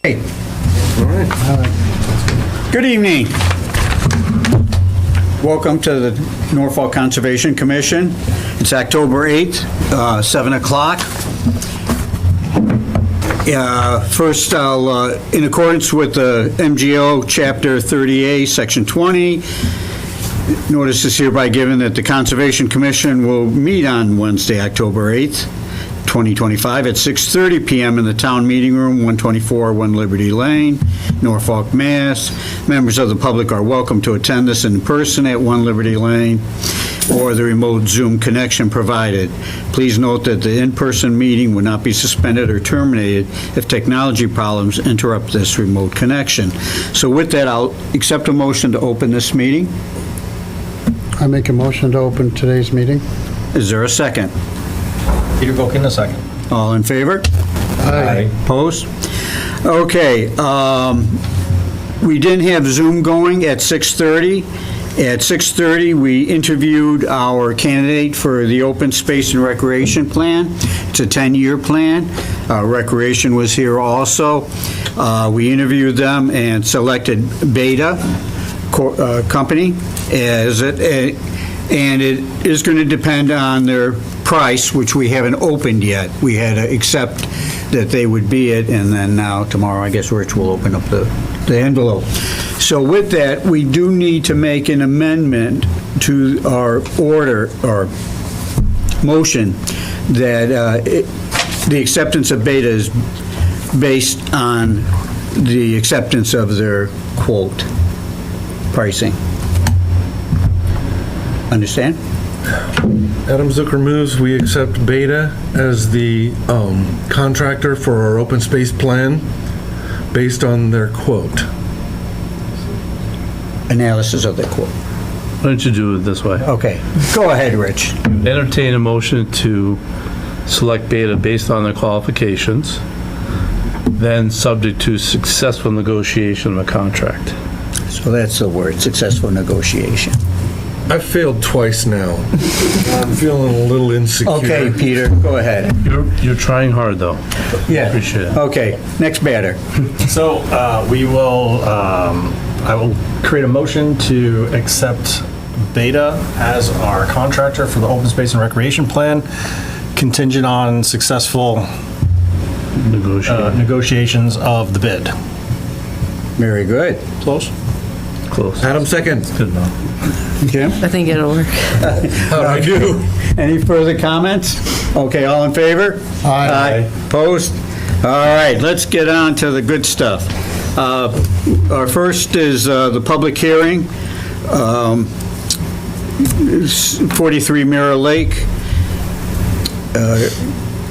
Hey. Good evening. Welcome to the Norfolk Conservation Commission. It's October 8th, 7 o'clock. First, I'll, in accordance with the MGO Chapter 30A, Section 20, notice is hereby given that the Conservation Commission will meet on Wednesday, October 8th, 2025 at 6:30 PM in the Town Meeting Room, 124 1 Liberty Lane, Norfolk, Mass. Members of the public are welcome to attend this in person at 1 Liberty Lane or the remote Zoom connection provided. Please note that the in-person meeting will not be suspended or terminated if technology problems interrupt this remote connection. So with that, I'll accept a motion to open this meeting. I make a motion to open today's meeting. Is there a second? Peter Boken, a second. All in favor? Aye. Opposed? Okay, we didn't have Zoom going at 6:30. At 6:30, we interviewed our candidate for the Open Space and Recreation Plan. It's a 10-year plan. Recreation was here also. We interviewed them and selected Beta Company as it, and it is going to depend on their price, which we haven't opened yet. We had to accept that they would be it, and then now, tomorrow, I guess Rich will open up the envelope. So with that, we do need to make an amendment to our order, or motion, that the acceptance of Beta is based on the acceptance of their quote pricing. Understand? Adam Zucker moves we accept Beta as the contractor for our open space plan based on their quote. Analysis of the quote. Why don't you do it this way? Okay, go ahead, Rich. Entertain a motion to select Beta based on their qualifications, then subject to successful negotiation of a contract. So that's the word, successful negotiation. I've failed twice now. I'm feeling a little insecure. Okay, Peter, go ahead. You're trying hard, though. Yeah. Appreciate it. Okay, next batter. So I will create a motion to accept Beta as our contractor for the Open Space and Recreation Plan, contingent on successful negotiations of the bid. Very good. Close? Close. Adam second. Good enough. Jim? I think it'll work. How'd I do? Any further comments? Okay, all in favor? Aye. Opposed? All right, let's get on to the good stuff. Our first is the public hearing, 43 Mirror Lake.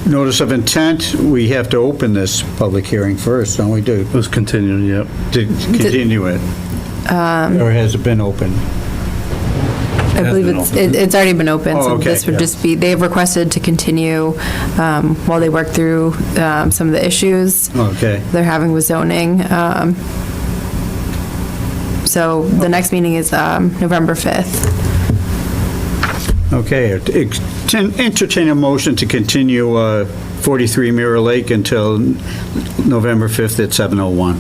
Notice of intent, we have to open this public hearing first, don't we do? It was continued, yep. To continue it? Or has it been open? I believe it's already been open, Oh, so okay, this would yeah. just be, they've requested to continue while they work through some of the issues Okay. they're having with zoning. So the next meeting is November 5th. Okay, entertain a motion to continue 43 Mirror Lake until November 5th at 7:01.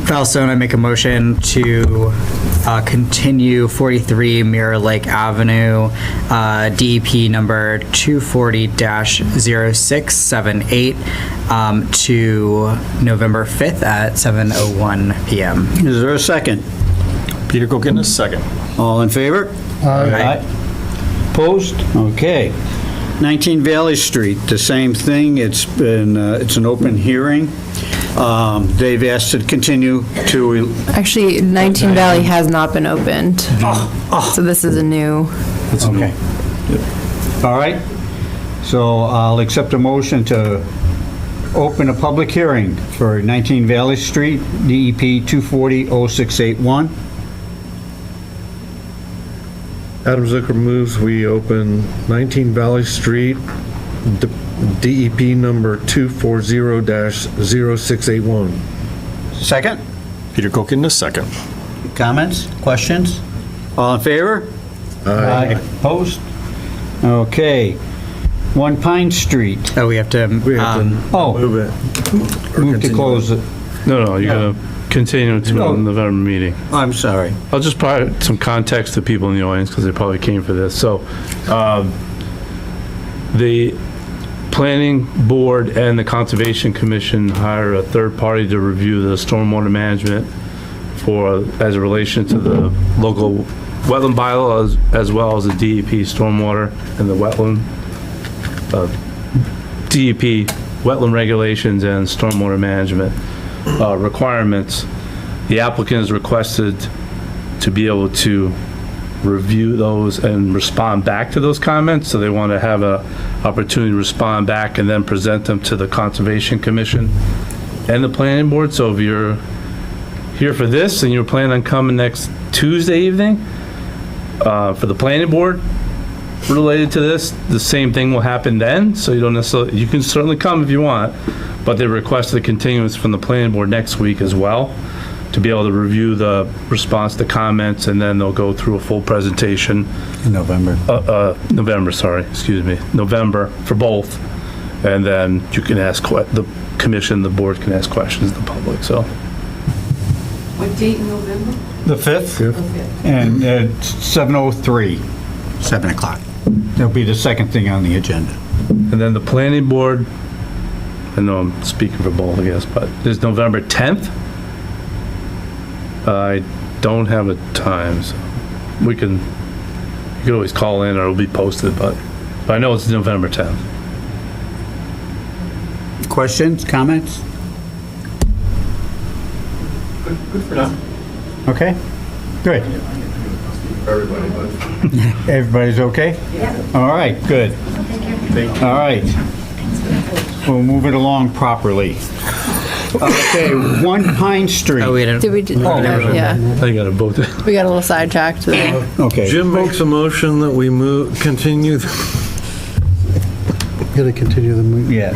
Falstone, I make a motion to continue 43 Mirror Lake Avenue, DEP number 240-0678, to November 5th at 7:01 PM. Is there a second? Peter Boken, a second. All in favor? Aye. Opposed? Okay. 19 Valley Street, the same thing. It's been, it's an open hearing. They've asked to continue to, Actually, 19 Valley has not been opened. So this is a new, okay. All right. So I'll accept a motion to open a public hearing for 19 Valley Street, DEP 240-0681. Adam Zucker moves we open 19 Valley Street, DEP number 240-0681. Second? Peter Boken, a second. Comments? Questions? All in favor? Aye. Opposed? Okay. 1 Pine Street. Oh, we have to, Oh, Move it. move to close it. No, you're going to continue to the November meeting. I'm sorry. I'll just provide some context to people in the audience because they probably came for this. So, the Planning Board and the Conservation Commission hire a third party to review the stormwater management as a relation to the local wetland bylaws as well as the DEP stormwater and the DEP wetland regulations and stormwater management requirements. The applicant is requested to be able to review those and respond back to those comments. So they want to have an opportunity to respond back and then present them to the Conservation Commission and the Planning Board. So if you're here for this and you're planning on coming next Tuesday evening for the Planning Board related to this, the same thing will happen then. So you don't necessarily, you can certainly come if you want, but they requested a continuance from the Planning Board next week as well to be able to review the response to comments, and then they'll go through a full presentation. November, November for both. And then you can ask, the commission, the board can ask questions to the public, so. What date in November? The 5th? And it's 7:03. 7 o'clock. That'll be the second thing on the agenda. And then the planning board, I know I'm speaking for both, I guess, but there's November 10th. I don't have a time, so you can always call in or it'll be posted, but I know it's November 10th. Questions, comments? Good for now. Okay, good. Everybody's okay? Yeah. All right, good. All right. We'll move it along properly. Okay, 1 Pine Street. Oh, we didn't. Did we, yeah, I got a vote. we got a little sidetracked there. Okay. Jim makes a motion that we continue. Got to continue the meeting. Yeah.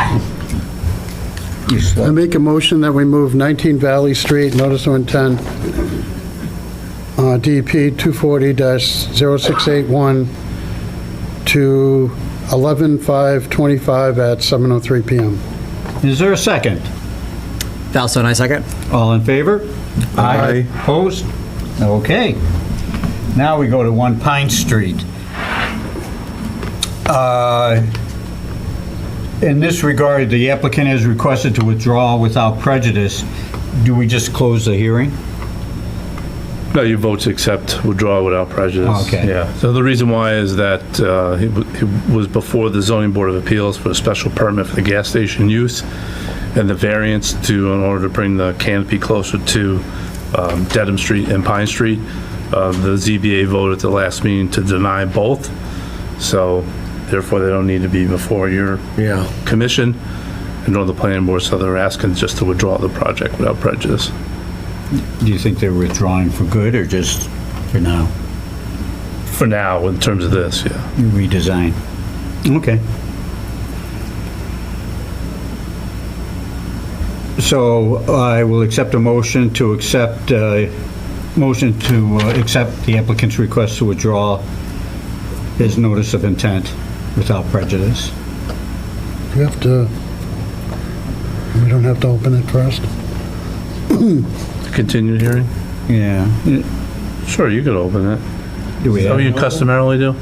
I make a motion that we move 19 Valley Street, notice of intent, DP 240-0681 to 11/5/25 at 7:03 PM. Is there a second? Valso, and I second. All in favor? Aye. Opposed? Okay. Now we go to 1 Pine Street. In this regard, the applicant has requested to withdraw without prejudice. Do we just close the hearing? No, you vote to accept withdrawal without prejudice. Okay. Yeah, so the reason why is that he was before the zoning board of appeals for a special permit for the gas station use and the variance in order to bring the canopy closer to Dedham Street and Pine Street. The ZBA voted at the last meeting to deny both, so therefore they don't need to be before your commission and nor the planning board, so they're asking just to withdraw the project without prejudice. Do you think they're withdrawing for good or just for now? For now, in terms of this, yeah. Redesign. Okay. So I will accept a motion to accept the applicant's request to withdraw his notice of intent without prejudice. We don't have to open it first? Continued hearing? Yeah. Sure, you could open it. Do we Is that have? what you customarily do?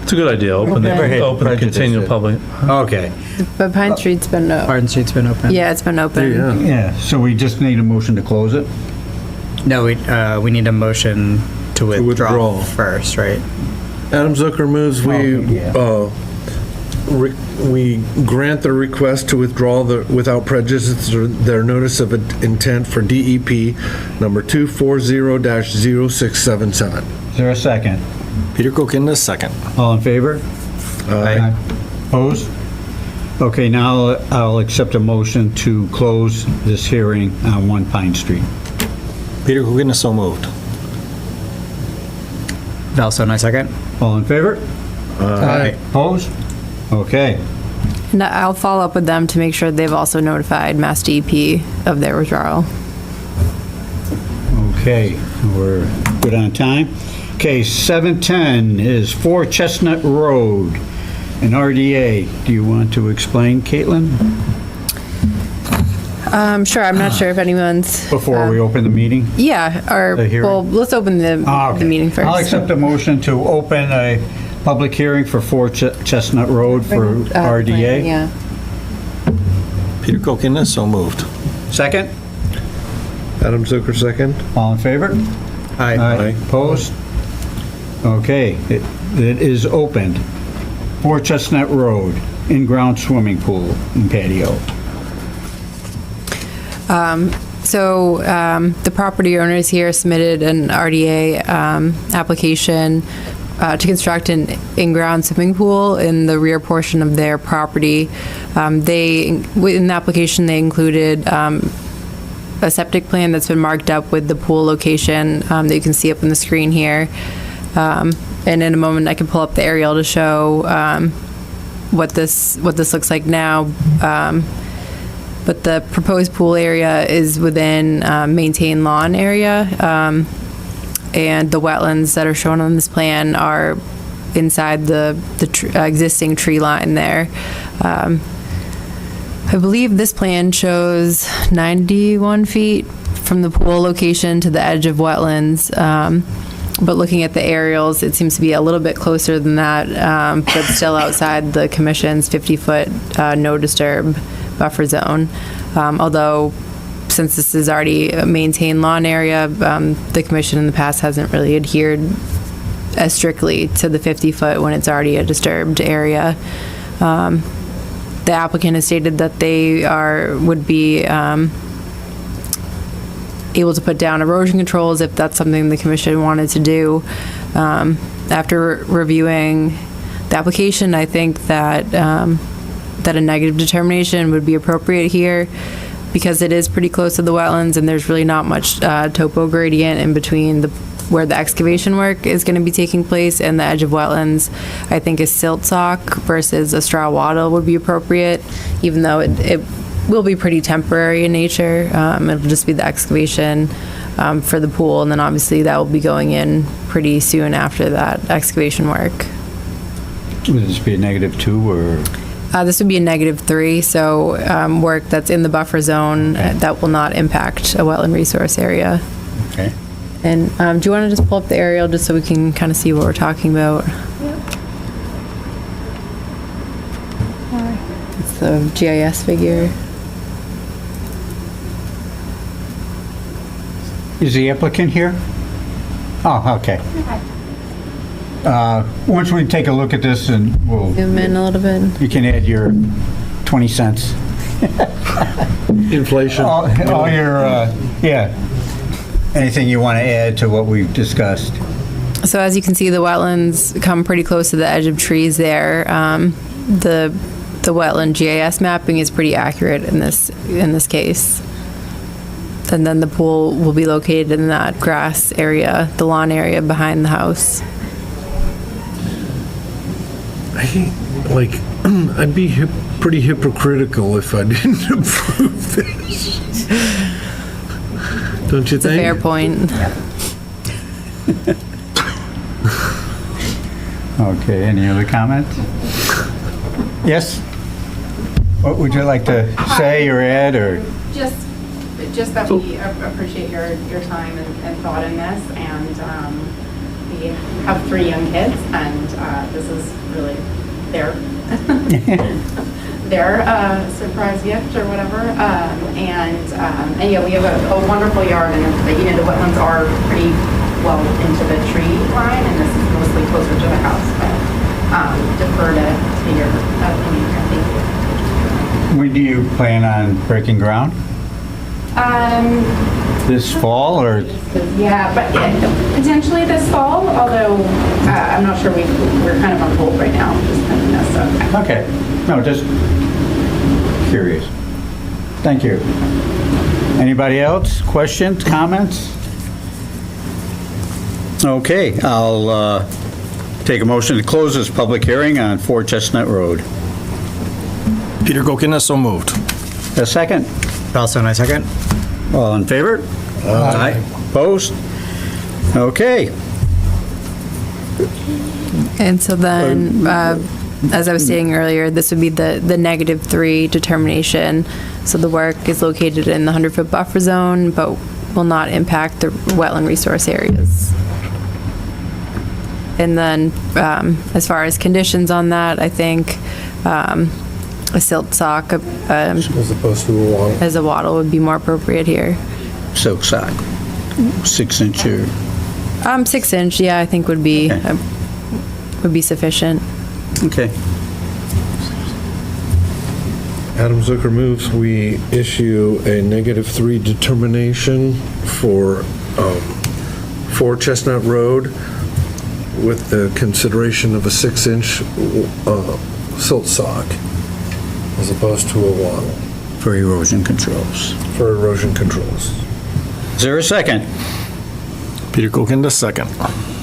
It's a good idea, open Never had the prejudice continued it. public. Okay. But Pine Street's been, Pardon Street's been open. yeah, it's been open. Yeah, so we just need a motion to close it? No, we need a motion to withdraw withdraw. first, right? Adam Zucker moves we grant the request to withdraw without prejudice their notice of intent for DEP number 240-0677. Is there a second? Peter Kokind is second. All in favor? Aye. Opposed? Okay, now I'll accept a motion to close this hearing on 1 Pine Street. Peter Kokind is so moved. Valso, and I second. All in favor? Aye. Opposed? Okay. And I'll follow up with them to make sure they've also notified Mass DEP of their withdrawal. Okay, we're good on time. Okay, 710 is 4 Chestnut Road. an RDA. Do you want to explain, Caitlin, Sure, I'm not sure if anyone's. before we open the meeting? Yeah, The hearing? well, let's open the Okay. meeting first. I'll accept a motion to open a public hearing for 4 Chestnut Road for RDA. Yeah. Peter Kokonis, so moved. Second? Adam Zucker, second. All in favor? Aye. Opposed? Okay, it is opened. 4 Chestnut Road, in-ground swimming pool and patio. So the property owners here submitted an RDA application to construct an in-ground swimming pool in the rear portion of their property. In the application, they included a septic plan that's been marked up with the pool location that you can see up on the screen here. And in a moment, I can pull up the aerial to show what this looks like now. But the proposed pool area is within maintained lawn area, and the wetlands that are shown on this plan are inside the existing tree line there. I believe this plan shows 91 feet from the pool location to the edge of wetlands. But looking at the aerials, it seems to be a little bit closer than that, but still outside the commission's 50-foot no disturb buffer zone. Although, since this is already a maintained lawn area, the commission in the past hasn't really adhered as strictly to the 50-foot when it's already a disturbed area. The applicant has stated that they would be able to put down erosion controls if that's something the commission wanted to do. After reviewing the application, I think that that a negative determination would be appropriate here because it is pretty close to the wetlands and there's really not much topo gradient in between where the excavation work is going to be taking place and the edge of wetlands. I think a silt sock versus a straw wattle would be appropriate, even though it will be pretty temporary in nature. It'll just be the excavation for the pool, and then obviously that will be going in pretty soon after that excavation work. Would this be a -2 or? This would be a -3, so work that's in the buffer zone that will not impact a wetland resource area. Okay. And do you want to just pull up the aerial just so we can kind of see what we're talking about? It's the GIS figure. Is the applicant here? Oh, okay. Once we take a look at this and Zoom in a little bit. you can add your 20 cents. Inflation. All your, yeah, anything you want to add to what we've discussed. So as you can see, the wetlands come pretty close to the edge of trees there. The wetland GIS mapping is pretty accurate in this case. And then the pool will be located in that grass area, the lawn area behind the house. I'd be pretty hypocritical if I didn't approve this. Don't you It's a think? fair point. Okay, any other comments? Yes? What would you like to say or add, or? Just that we appreciate your time and thought in this, and we have 3 young kids, and this is really their surprise gift or whatever. And yeah, we have a wonderful yard, and the wetlands are pretty well into the tree line, and this is mostly closer to the house. But defer to your opinion. Thank you. When do you plan on breaking ground? This fall, or? Yeah, but potentially this fall, although I'm not sure we're kind of on hold right now. Just kind of messed up. Okay, no, just curious. Thank you. Anybody else? Questions, comments? Okay, I'll take a motion to close this public hearing on 4 Chestnut Road. Peter Kokonis, so moved. A second? Also, and I second. All in favor? Aye. Opposed? Okay. And so then, as I was stating earlier, this would be the -3 determination. So the work is located in the 100-foot buffer zone, but will not impact the wetland resource areas. And then, as far as conditions on that, I think a silt sock As opposed to a wall. as a wattle would be more appropriate here. Silk sock, 6 inch or, 6 inch, yeah, I think would be sufficient. okay. Adam Zucker moves we issue a -3 determination for 4 Chestnut Road with the consideration of a 6-inch silt sock as opposed to a wattle For erosion controls. for erosion controls. Is there a second? Peter Kokind, second.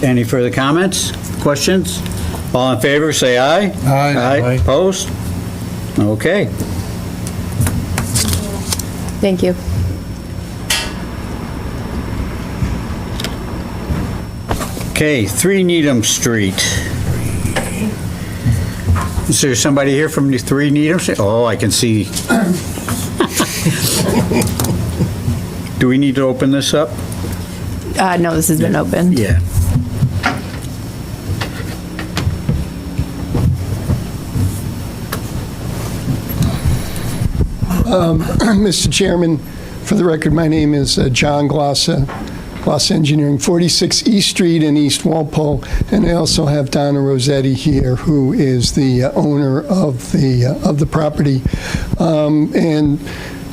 Any further comments, questions? All in favor, say aye. Aye. Aye, opposed? Okay. Thank you. Okay, 3 Needham Street. Is there somebody here from the 3 Needham Street? Oh, I can see. Do we need to open this up? No, this has been opened. Yeah. Mr. Chairman, for the record, my name is John Glossa, Glossa Engineering, 46 East Street in East Walpole, and I also have Donna Rossetti here, who is the owner of the property. And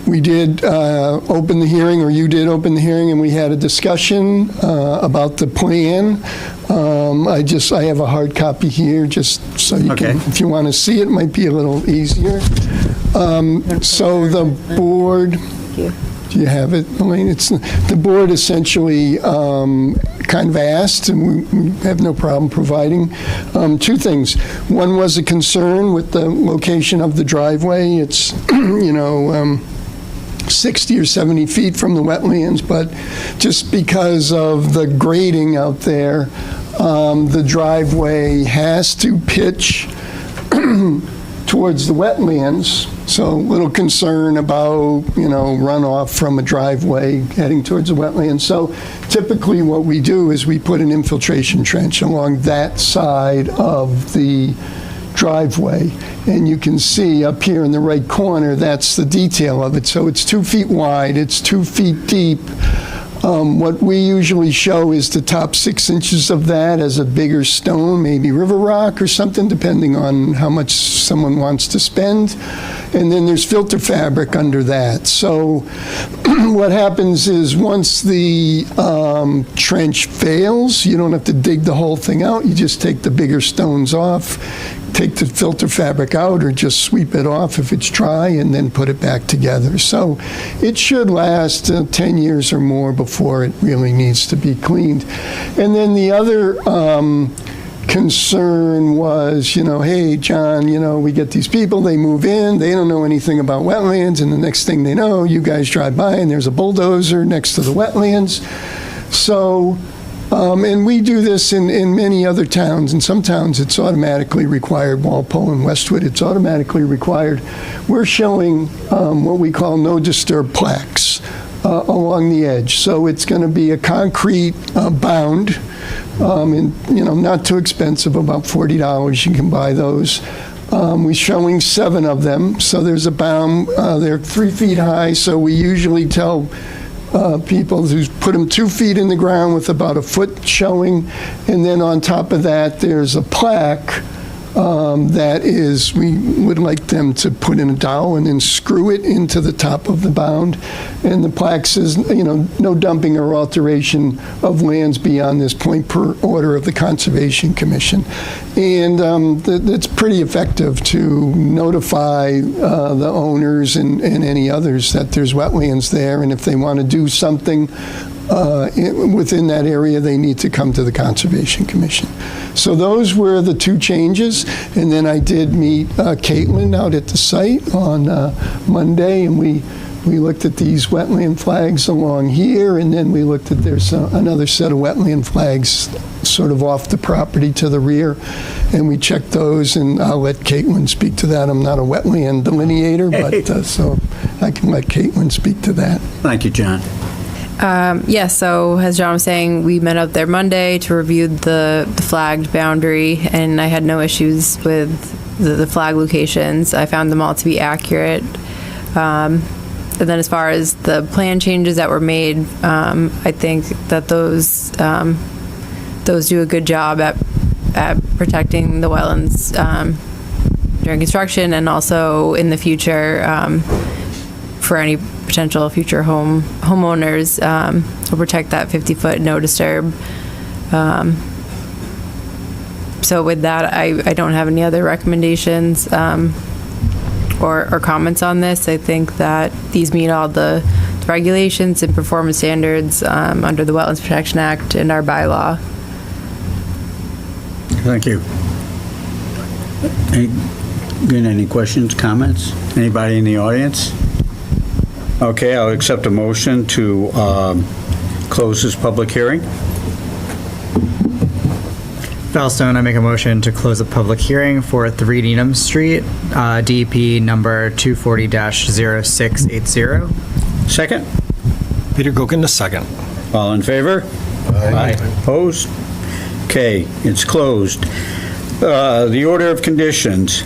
we did open the hearing, or you did open the hearing, and we had a discussion about the plan. I have a hard copy here, just so you can, if you want to see it, might be a little easier. So the board, do you have it, Elaine? The board essentially kind of asked, and we have no problem providing, 2 things. One was a concern with the location of the driveway. It's, 60 or 70 feet from the wetlands, but just because of the grading out there, the driveway has to pitch towards the wetlands. So a little concern about, runoff from a driveway heading towards the wetlands. So typically what we do is we put an infiltration trench along that side of the driveway. And you can see up here in the right corner, that's the detail of it. So it's 2 feet wide, it's 2 feet deep. What we usually show is the top 6 inches of that as a bigger stone, maybe river rock or something, depending on how much someone wants to spend. And then there's filter fabric under that. So what happens is once the trench fails, you don't have to dig the whole thing out. You just take the bigger stones off, take the filter fabric out, or just sweep it off if it's dry, and then put it back together. So it should last 10 years or more before it really needs to be cleaned. And then the other concern was, hey, John, we get these people, they move in, they don't know anything about wetlands, and the next thing they know, you guys drive by and there's a bulldozer next to the wetlands. So, and we do this in many other towns. In some towns, it's automatically required. Walpole and Westwood, it's automatically required. We're showing what we call no disturb plaques along the edge. So it's going to be a concrete bound, and not too expensive, about $40 you can buy those. We're showing 7 of them. So there's a bound, they're 3 feet high, so we usually tell people who put them 2 feet in the ground with about a foot showing, and then on top of that there's a plaque that is, we would like them to put in a dowel and then screw it into the top of the bound. And the plaque says, no dumping or alteration of lands beyond this point per order of the Conservation Commission. And it's pretty effective to notify the owners and any others that there's wetlands there, and if they want to do something within that area, they need to come to the Conservation Commission. So those were the 2 changes. And then I did meet Caitlin out at the site on Monday, and we looked at these wetland flags along here, and then we looked at there's another set of wetland flags sort of off the property to the rear, and we checked those, and I'll let Caitlin speak to that. I'm not a wetland delineator, but, so I can let Caitlin speak to that. Thank you, John. Yeah, so as John was saying, we met up there Monday to review the flagged boundary, and I had no issues with the flag locations. I found them all to be accurate. And then as far as the plan changes that were made, I think that those do a good job at protecting the wetlands during construction, and also in the future for any potential future homeowners, will protect that 50-foot no disturb. So with that, I don't have any other recommendations or comments on this. I think that these meet all the regulations and performance standards under the Wetlands Protection Act and our bylaw. Thank you. Any questions, comments? Anybody in the audience? Okay, I'll accept a motion to close this public hearing. Fellstone, I make a motion to close the public hearing for 3 Needham Street, DEP number 240-0680. Second? Peter Gokin, the second. All in favor? Aye. Opposed? Okay, it's closed. The order of conditions.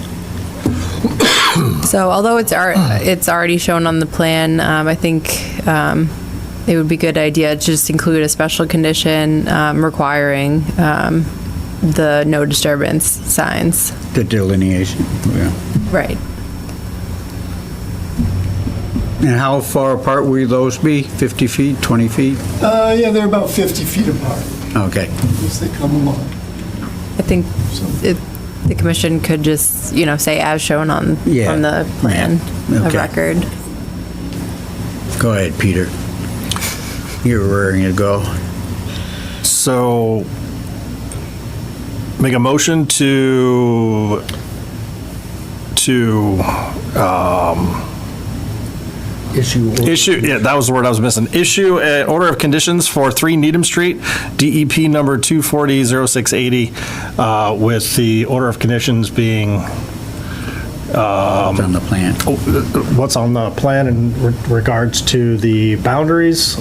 So although it's already shown on the plan, I think it would be a good idea to just include a special condition requiring the no disturbance signs. The delineation, yeah. Right. And how far apart will those be? 50 feet, 20 feet? Yeah, they're about 50 feet apart Okay. as they come along. I think the commission could just, say as shown on the plan of Okay. record. Go ahead, Peter. You're raring to go. So, make a motion to issue, yeah, that was the word I was missing. Issue an order of conditions for 3 Needham Street, DEP number 240-0680, with the order of conditions being On the plan. what's on the plan in regards to the boundaries,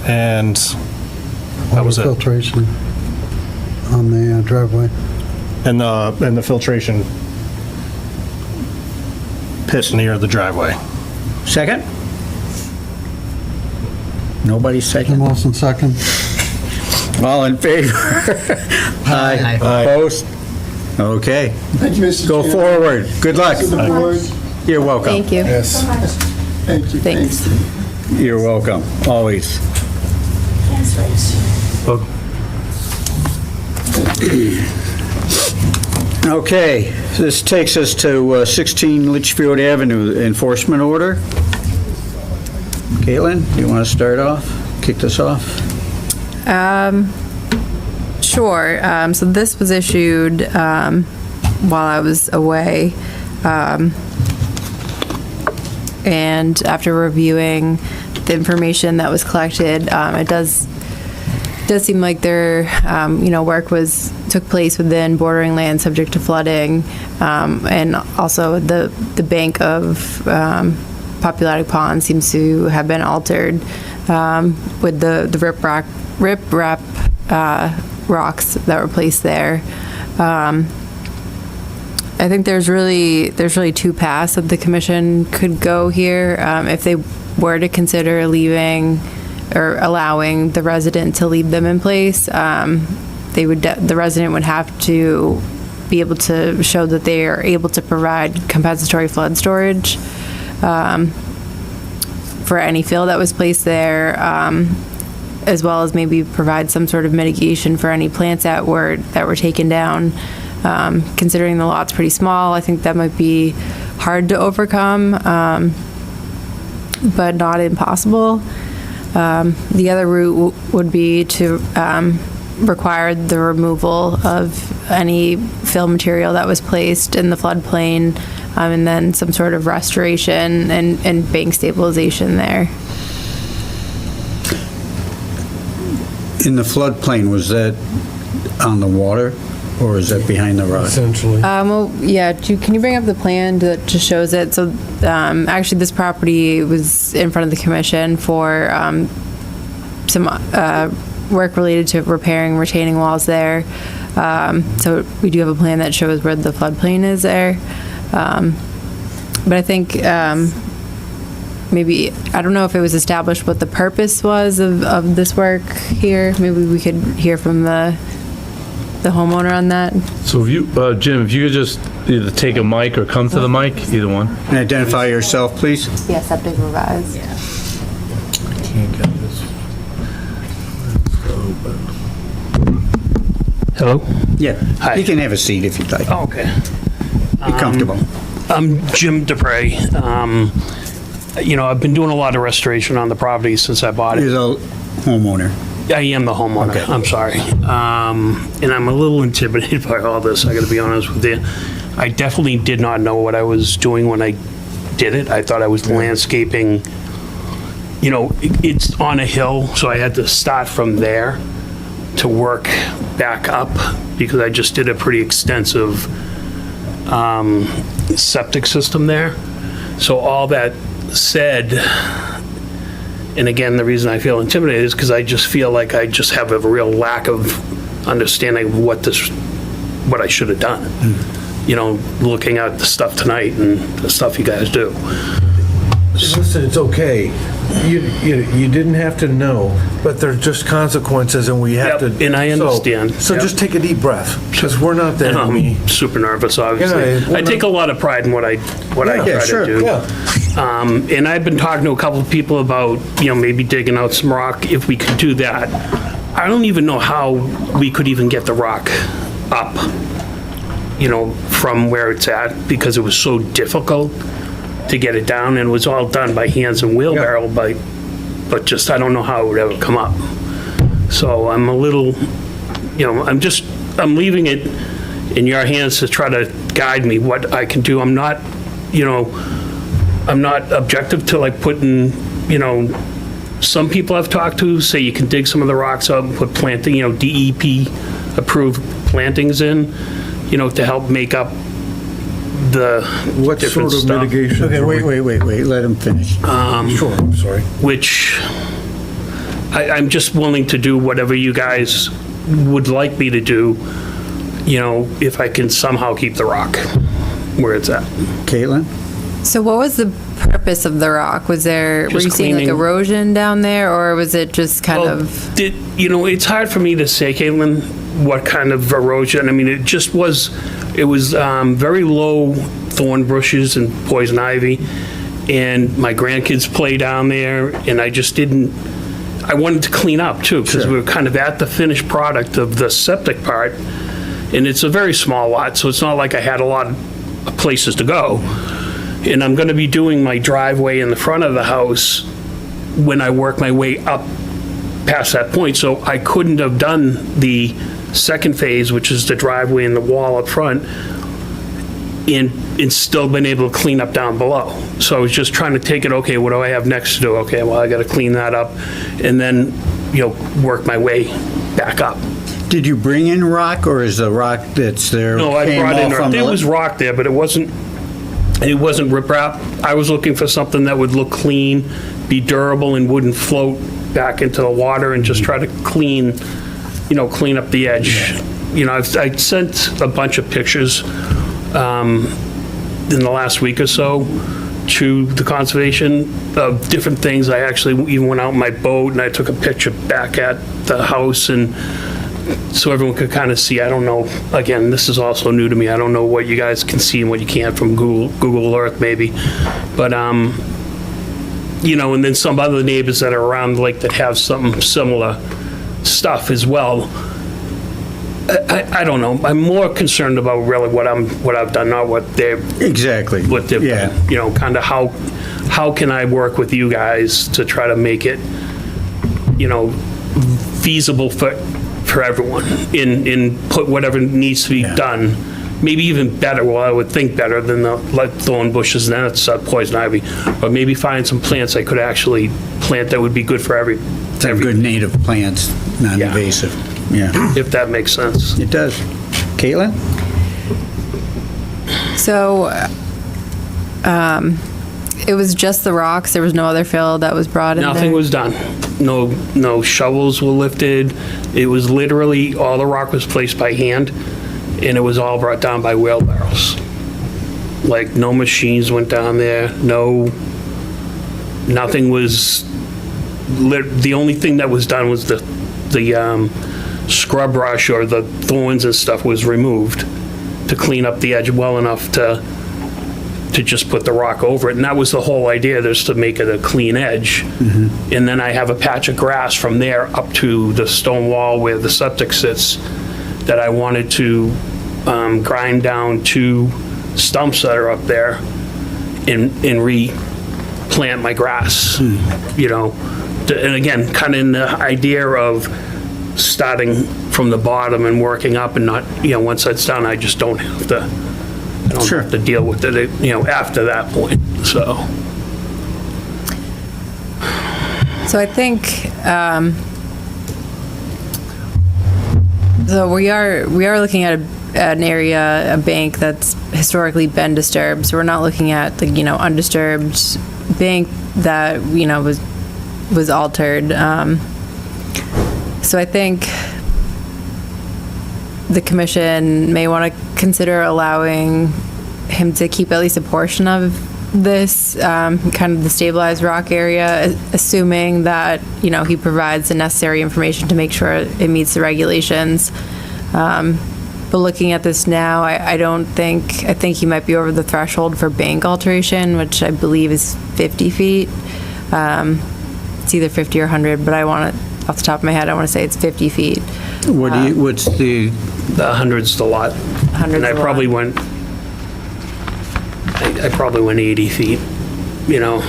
and that was it. Filtration on the driveway. And the filtration pit near the driveway. Second? Nobody Jim second? Wilson, second. All in favor? Aye. Opposed? Okay. Thank you, Mr. Go Chairman. forward. Good luck. To the board. You're welcome. Thank you. Yes. Thank you. Thanks. You're welcome, always. Okay, this takes us to 16 Litchfield Avenue enforcement order. Caitlin, you want to start off? Kick this off? Sure. So this was issued while I was away. And after reviewing the information that was collected, it does seem like their, work took place within bordering land subject to flooding, and also the bank of Populatic Pond seems to have been altered with the riprap rocks that were placed there. I think there's really 2 paths that the commission could go here if they were to consider leaving or allowing the resident to leave them in place. The resident would have to be able to show that they are able to provide compensatory flood storage for any fill that was placed there, as well as maybe provide some sort of mitigation for any plants that were taken down. Considering the lot's pretty small, I think that might be hard to overcome, but not impossible. The other route would be to require the removal of any fill material that was placed in the floodplain, and then some sort of restoration and bank stabilization there. In the floodplain, was that on the water, or is that behind the rock? Essentially. Well, yeah, can you bring up the plan that just shows it? So, actually, this property was in front of the commission for, some, work related to repairing retaining walls there. So we do have a plan that shows where the floodplain is there. But I think, maybe, I don't know if it was established what the purpose was of this work here. Maybe we could hear from the homeowner on that. So if you, Jim, if you could just either take a mic or come to the mic, either one. And identify yourself, please. Yeah, septic revised. Can't get this. Hello? Yeah. Hi. You can have a seat if you'd like. Oh, okay. Be comfortable. I'm Jim Dupre. I've been doing a lot of restoration on the property since I bought You're it. the homeowner. I am the homeowner. Okay. I'm sorry. And I'm a little intimidated by all this, I gotta be honest with you. I definitely did not know what I was doing when I did it. I thought I was landscaping. It's on a hill, so I had to start from there to work back up because I just did a pretty extensive septic system there. So all that said, and again, the reason I feel intimidated is because I just feel like I just have a real lack of understanding of what I should have done. Looking at the stuff tonight and the stuff you guys do. Listen, it's okay. You didn't have to know, but they're just consequences, and we have Yep, to. and I understand. So Yep. just take a deep breath, because we're not that. And I'm super nervous, obviously. Yeah, we're I take a lot of pride in what I Yeah, try sure, to do. Yeah. And I've been talking to a couple of people about, maybe digging out some rock, if we could do that. I don't even know how we could even get the rock up, from where it's at, because it was so difficult to get it down, and it was all done by hands and wheelbarrow, but just, I don't know how it would ever come up. So I'm a little, I'm leaving it in your hands to try to guide me what I can do. I'm not objective to like putting, some people I've talked to say you can dig some of the rocks up and put planting, DEP approved plantings in, to help make up the What different sort of stuff. mitigation? Okay, wait, let him finish. Sure, I'm sorry. Which I'm just willing to do whatever you guys would like me to do, if I can somehow keep the rock where it's at. Caitlin? So what was the purpose of the rock? Were you seeing like cleaning. erosion down there, or was it just kind Well, of? It's hard for me to say, Caitlin, what kind of erosion. I mean, it was very low thorn bushes and poison ivy, and my grandkids play down there, and I wanted to clean up too, because we were kind of at the finished product of the septic part, and it's a very small lot, so it's not like I had a lot of places to go. And I'm gonna be doing my driveway in the front of the house when I work my way up past that point, so I couldn't have done the second phase, which is the driveway and the wall up front, and still been able to clean up down below. So I was just trying to take it, okay, what do I have next to do? Okay, well, I gotta clean that up, and then, work my way back up. Did you bring in rock, or is the rock that's there? No, I came brought all in, from there the- was rock there, but it wasn't riprap. I was looking for something that would look clean, be durable, and wouldn't float back into the water, and just try to clean up the edge. I sent a bunch of pictures in the last week or so to the conservation of different things. I actually even went out in my boat and I took a picture back at the house, and so everyone could kind of see. I don't know, again, this is also new to me. I don't know what you guys can see and what you can't from Google Earth maybe. But, and then some other neighbors that are around the lake that have some similar stuff as well. I don't know. I'm more concerned about really what I've done, not what they've Exactly. Yeah. kind of how can I work with you guys to try to make it, feasible for everyone, and put whatever needs to be done, maybe even better. Well, I would think better than the thorn bushes, and that's poison ivy, but maybe find some plants I could actually plant that would be good for every. Good native plants, non-invasive. Yeah, if that makes sense. it does. Caitlin? So, it was just the rocks, there was no other fill that was brought in there? Nothing was done. No shovels were lifted. It was literally, all the rock was placed by hand, and it was all brought down by wheelbarrows. Like, no machines went down there, nothing was, the only thing that was done was the scrub brush or the thorns and stuff was removed to clean up the edge well enough to just put the rock over it. And that was the whole idea, there's to make it a clean edge. And then I have a patch of grass from there up to the stone wall where the septic sits that I wanted to grind down 2 stumps that are up there and replant my grass, you know. And again, kind of in the idea of starting from the bottom and working up and not, you know, once that's done, I just don't have to, Sure. have to deal with it, you know, after that point, so. So I think, so we are looking at an area, a bank that's historically been disturbed. So we're not looking at the, you know, undisturbed bank that, you know, was altered. So I think the commission may want to consider allowing him to keep at least a portion of this, kind of the stabilized rock area, assuming that, you know, he provides the necessary information to make sure it meets the regulations. But looking at this now, I think he might be over the threshold for bank alteration, which I believe is 50 feet. It's either 50 or 100, but off the top of my head, I want to say it's 50 feet. What's the... The 100's the lot. 100's And I the lot. probably went, I probably went 80 feet, you know,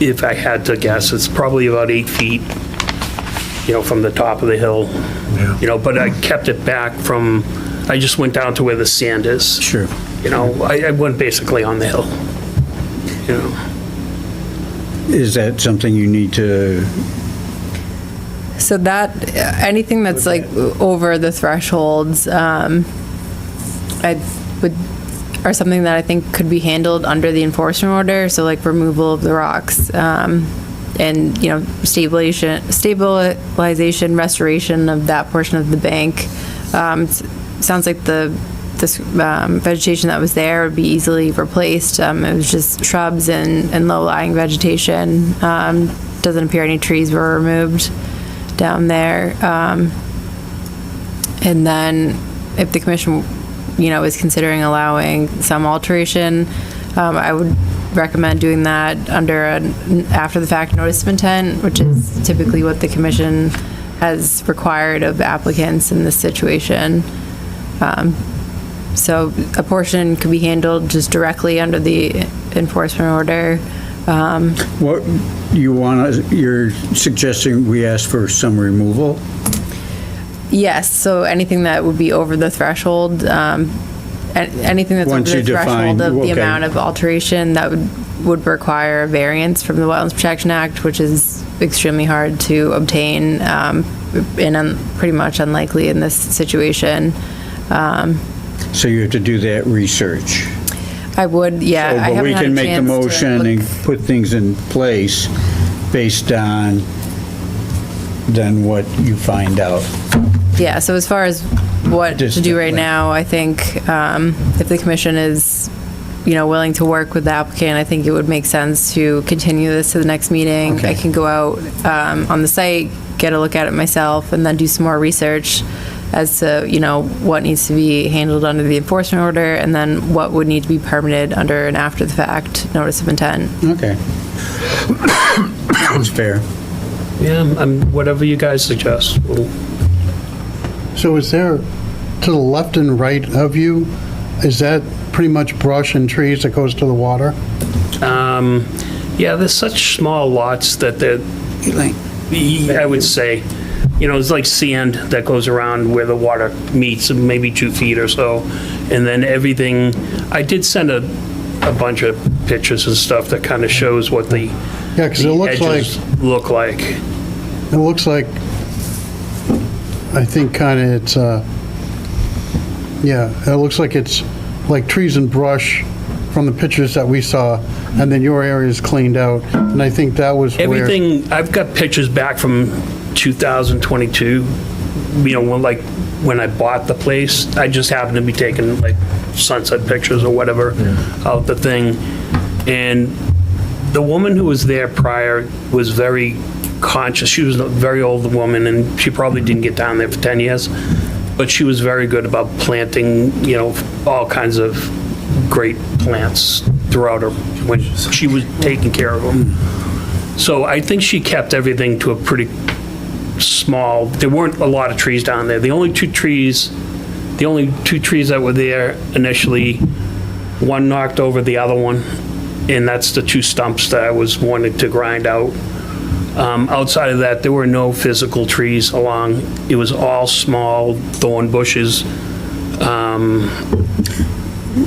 if I had to guess. It's probably about 8 feet, you know, from the top of the hill. You know, but I kept it back from, I just went down to where the sand is. Sure. You know, I went basically on the hill, you know. Is that something you need to... So that, anything that's like over the thresholds, are something that I think could be handled under the enforcement order, so like removal of the rocks, and, you know, stabilization, restoration of that portion of the bank. Sounds like this vegetation that was there would be easily replaced. It was just shrubs and low-lying vegetation. Doesn't appear any trees were removed down there. And then if the commission, you know, is considering allowing some alteration, I would recommend doing that under an after-the-fact notice of intent, which is typically what the commission has required of applicants in this situation. So a portion could be handled just directly under the enforcement order. What you're suggesting we ask for some removal? Yes, so anything that would be over the threshold, anything that's over Once you the threshold define- of the okay. amount of alteration, that would require a variance from the Wetlands Protection Act, which is extremely hard to obtain, and pretty much unlikely in this situation. So you have to do that research. I would, yeah. I But haven't we had a can make the chance to motion look- and put things in place based on then what you find out. Yeah, so as far as what to do right Distantly. now, I think if the commission is, you know, willing to work with the applicant, I think it would make sense to continue this to the next meeting. Okay. I can go out on the site, get a look at it myself, and then do some more research as to, you know, what needs to be handled under the enforcement order, and then what would need to be permitted under an after-the-fact notice of intent. Okay. Sounds fair. Yeah, whatever you guys suggest. So is there, to the left and right of you, is that pretty much brush and trees that goes to the water? Yeah, there's such small lots that I would say, you know, it's like sand that goes around where the water meets, maybe 2 feet or so. And then everything, I did send a bunch of pictures and stuff that kind of shows what the Yeah, because it looks like, edges look like. it looks like I think kind of it's, yeah, it looks like it's like trees and brush from the pictures that we saw, and then your area is cleaned out, and I think that was where... Everything, I've got pictures back from 2022, when I bought the place. I just happened to be taking like sunset pictures or whatever out the thing. And the woman who was there prior was very conscious. She was a very old woman, and she probably didn't get down there for 10 years, but she was very good about planting, all kinds of great plants throughout her when she was taking care of them. So I think she kept everything to a pretty small, there weren't a lot of trees down there. The only two trees that were there initially, one knocked over the other one, and that's the two stumps that I was wanting to grind out. Outside of that, there were no physical trees along. It was all small thorn bushes,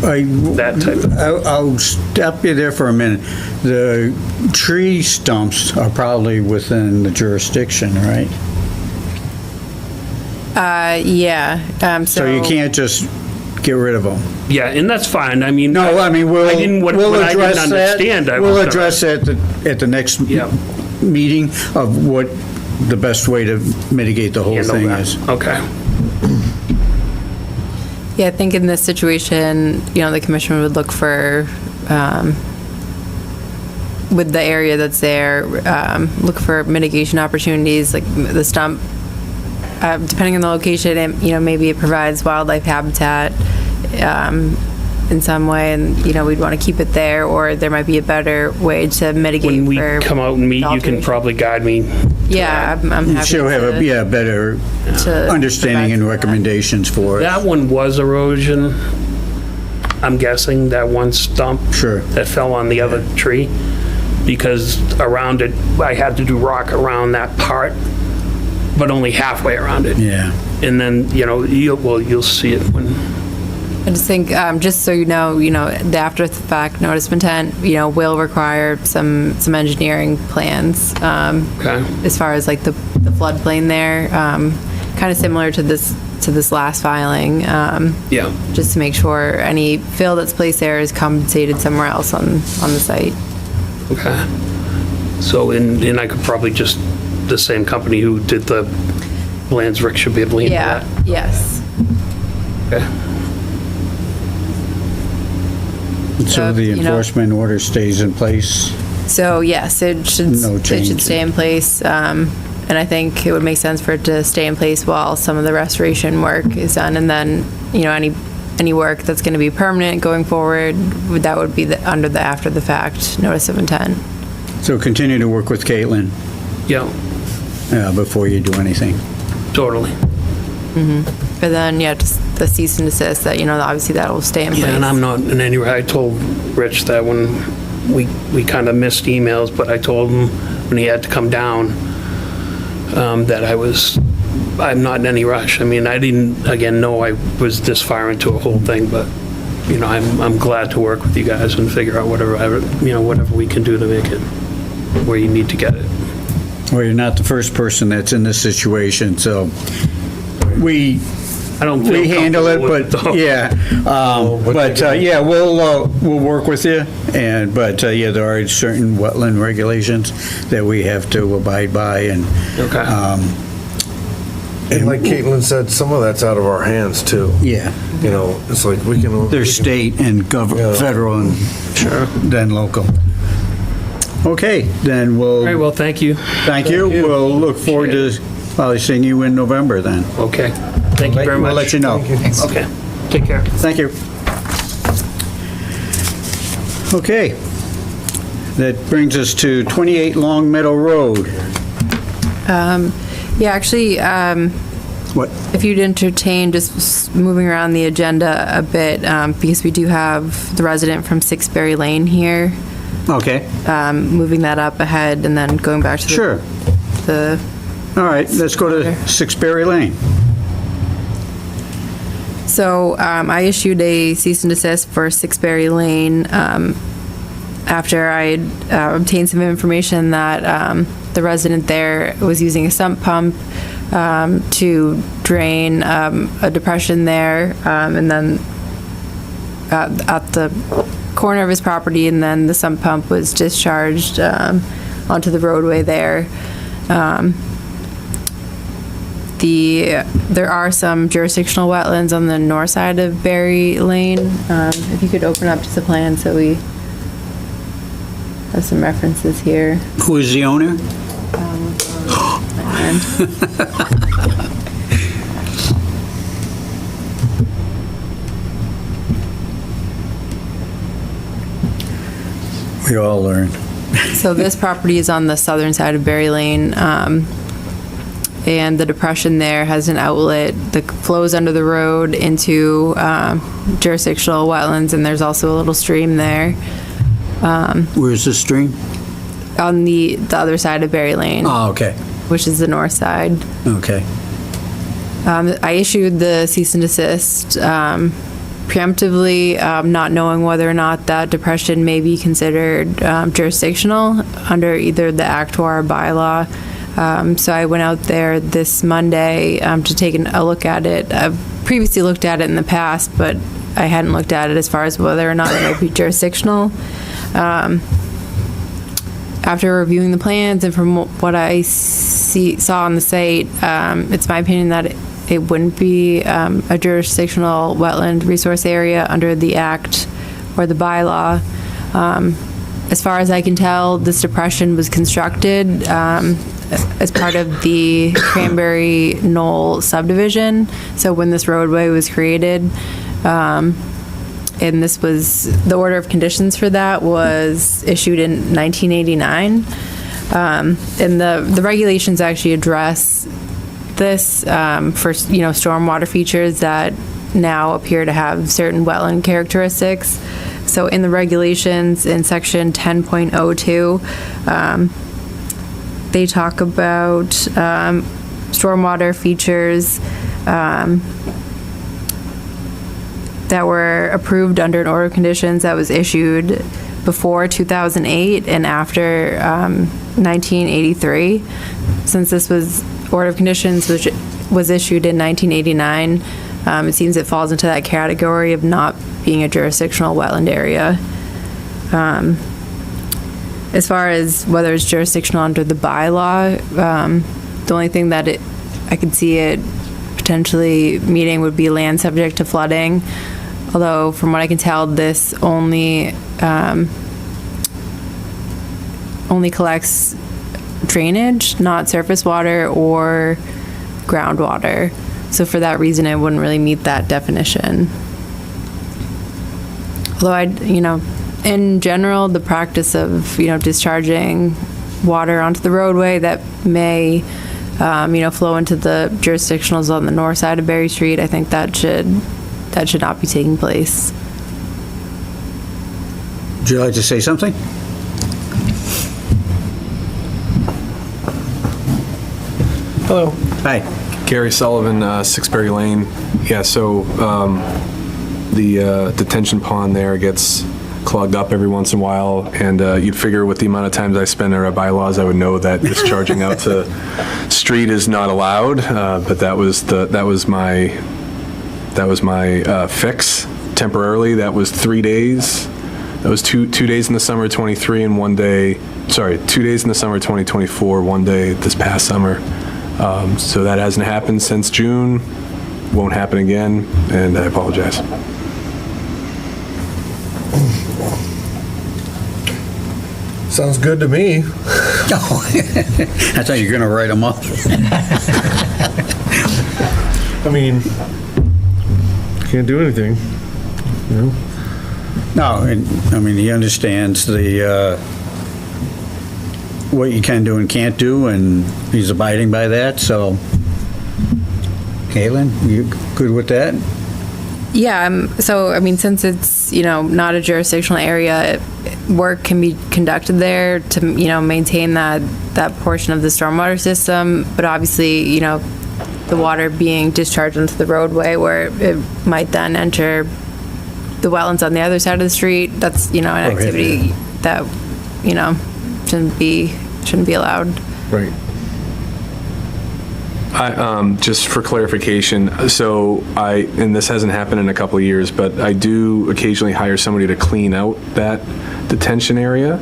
that type of thing. I'll stop you there for a minute. The tree stumps are probably within the jurisdiction, right? Yeah. So you can't just get rid of them. Yeah, and that's fine. I mean, No, I mean, I didn't, what I didn't address that. understand, I We'll was address that at the next Yeah. meeting of what the best way to mitigate the whole handle thing that. is. Okay. Yeah, I think in this situation, the commission would look for, with the area that's there, look for mitigation opportunities, like the stump, depending on the location, and, maybe it provides wildlife habitat in some way, and, we'd want to keep it there, or there might be a better way to mitigate When we for come out and meet, you can alteration. probably guide me. Yeah, I'm happy She'll have a better to understanding and provide that. recommendations for it. That one was erosion, I'm guessing, that one stump. Sure. That fell on the other tree, because around it, I had to do rock around that part, but only halfway around it. Yeah. And then, you'll see it when, I just think, just so you know, the after-the-fact notice of intent, will require some engineering plans, okay. as far as like the floodplain there, kind of similar to this last filing, Yeah. just to make sure any fill that's placed there is compensated somewhere else on the site. Okay. So, and I could probably just, the same company who did the plans, Rick should be able to handle Yeah, that. yes. Okay. So the enforcement order stays in place? So yes, it should No change. stay in place, and I think it would make sense for it to stay in place while some of the restoration work is done, and then any work that's going to be permanent going forward, that would be under the after the fact notice of intent. So continue to work with Caitlin Yeah, before you do anything. totally. But then just the cease and desist, that obviously that will stay in place. Yeah, and I'm not in any, I told Rich that when we kind of missed emails, but I told him when he had to come down, that I'm not in any rush. I mean, I didn't, again, know I was this far into a whole thing, but, I'm glad to work with you guys and figure out whatever we can do to make it where you need to get it. Well, you're not the first person that's in this situation, so I don't feel we handle it, comfortable with but though. yeah, yeah, we'll work with you, but there are certain wetland regulations that we have to abide by, and Okay. And like Caitlin said, some of that's out of our hands too. yeah, It's like we can. there's state and Yeah. federal, and Sure. then local. Okay, then All right, well, thank you. thank you. We'll look forward to probably seeing you in November then. Okay. Thank you very much. We'll let you know. Okay. Take care. Thank you. Okay. That brings us to 28 Long Meadow Road. Yeah, actually, What? if you'd entertain just moving around the agenda a bit, because we do have the resident from 6 Berry Lane here, Okay, moving that up ahead and then going back to sure. the All right, let's go to 6 Berry Lane. So I issued a cease and desist for 6 Berry Lane after I obtained some information that the resident there was using a sump pump to drain a depression there, and then at the corner of his property, and then the sump pump was discharged onto the roadway there. There are some jurisdictional wetlands on the north side of Berry Lane. If you could open up to the plan so we have some references here. Who is the owner? We all learn. So this property is on the southern side of Berry Lane, and the depression there has an outlet that flows under the road into jurisdictional wetlands, and there's also a little stream there. Where's the stream? On the other side of Berry Lane, Oh, okay, which is the north side. okay. I issued the cease and desist preemptively, not knowing whether or not that depression may be considered jurisdictional under either the act or bylaw. So I went out there this Monday to take a look at it. I've previously looked at it in the past, but I hadn't looked at it as far as whether or not it might be jurisdictional. After reviewing the plans and from what I saw on the site, it's my opinion that it wouldn't be a jurisdictional wetland resource area under the act or the bylaw. As far as I can tell, this depression was constructed as part of the Cranberry Knoll subdivision. So when this roadway was created, and this was, the order of conditions for that was issued in 1989. And the regulations actually address this for, stormwater features that now appear to have certain wetland characteristics. So in the regulations in section 10.02, they talk about stormwater features that were approved under an order of conditions that was issued before 2008 and after 1983. Since this was order of conditions which was issued in 1989, it seems it falls into that category of not being a jurisdictional wetland area. As far as whether it's jurisdictional under the bylaw, the only thing that I could see it potentially meeting would be land subject to flooding. Although, from what I can tell, this only collects drainage, not surface water or groundwater. So for that reason, it wouldn't really meet that definition. Although in general, the practice of, discharging water onto the roadway that may, flow into the jurisdictionals on the north side of Berry Street, I think that should not be taking place. Would you like to say something? Hello. Hi. Gary Sullivan, 6 Berry Lane. Yeah, so the detention pond there gets clogged up every once in a while, and you'd figure with the amount of times I spend under our bylaws, I would know that discharging out to street is not allowed, but that was my fix temporarily. That was 3 days. That was two days in the summer of 23 and 2 days in the summer of 2024, 1 day this past summer. So that hasn't happened since June, won't happen again, and I apologize. Sounds good to me. I thought you were going to write them up. I mean, can't do anything, No, and, he understands what you can do and can't do, and he's abiding by that, so. Caitlin, you good with that? Yeah, since it's, not a jurisdictional area, work can be conducted there to, maintain that portion of the stormwater system, but obviously, the water being discharged into the roadway where it might then enter the wetlands on the other side of the street, that's, an activity that, shouldn't be allowed. Right. Just for clarification, so and this hasn't happened in a couple of years, but I do occasionally hire somebody to clean out that detention area.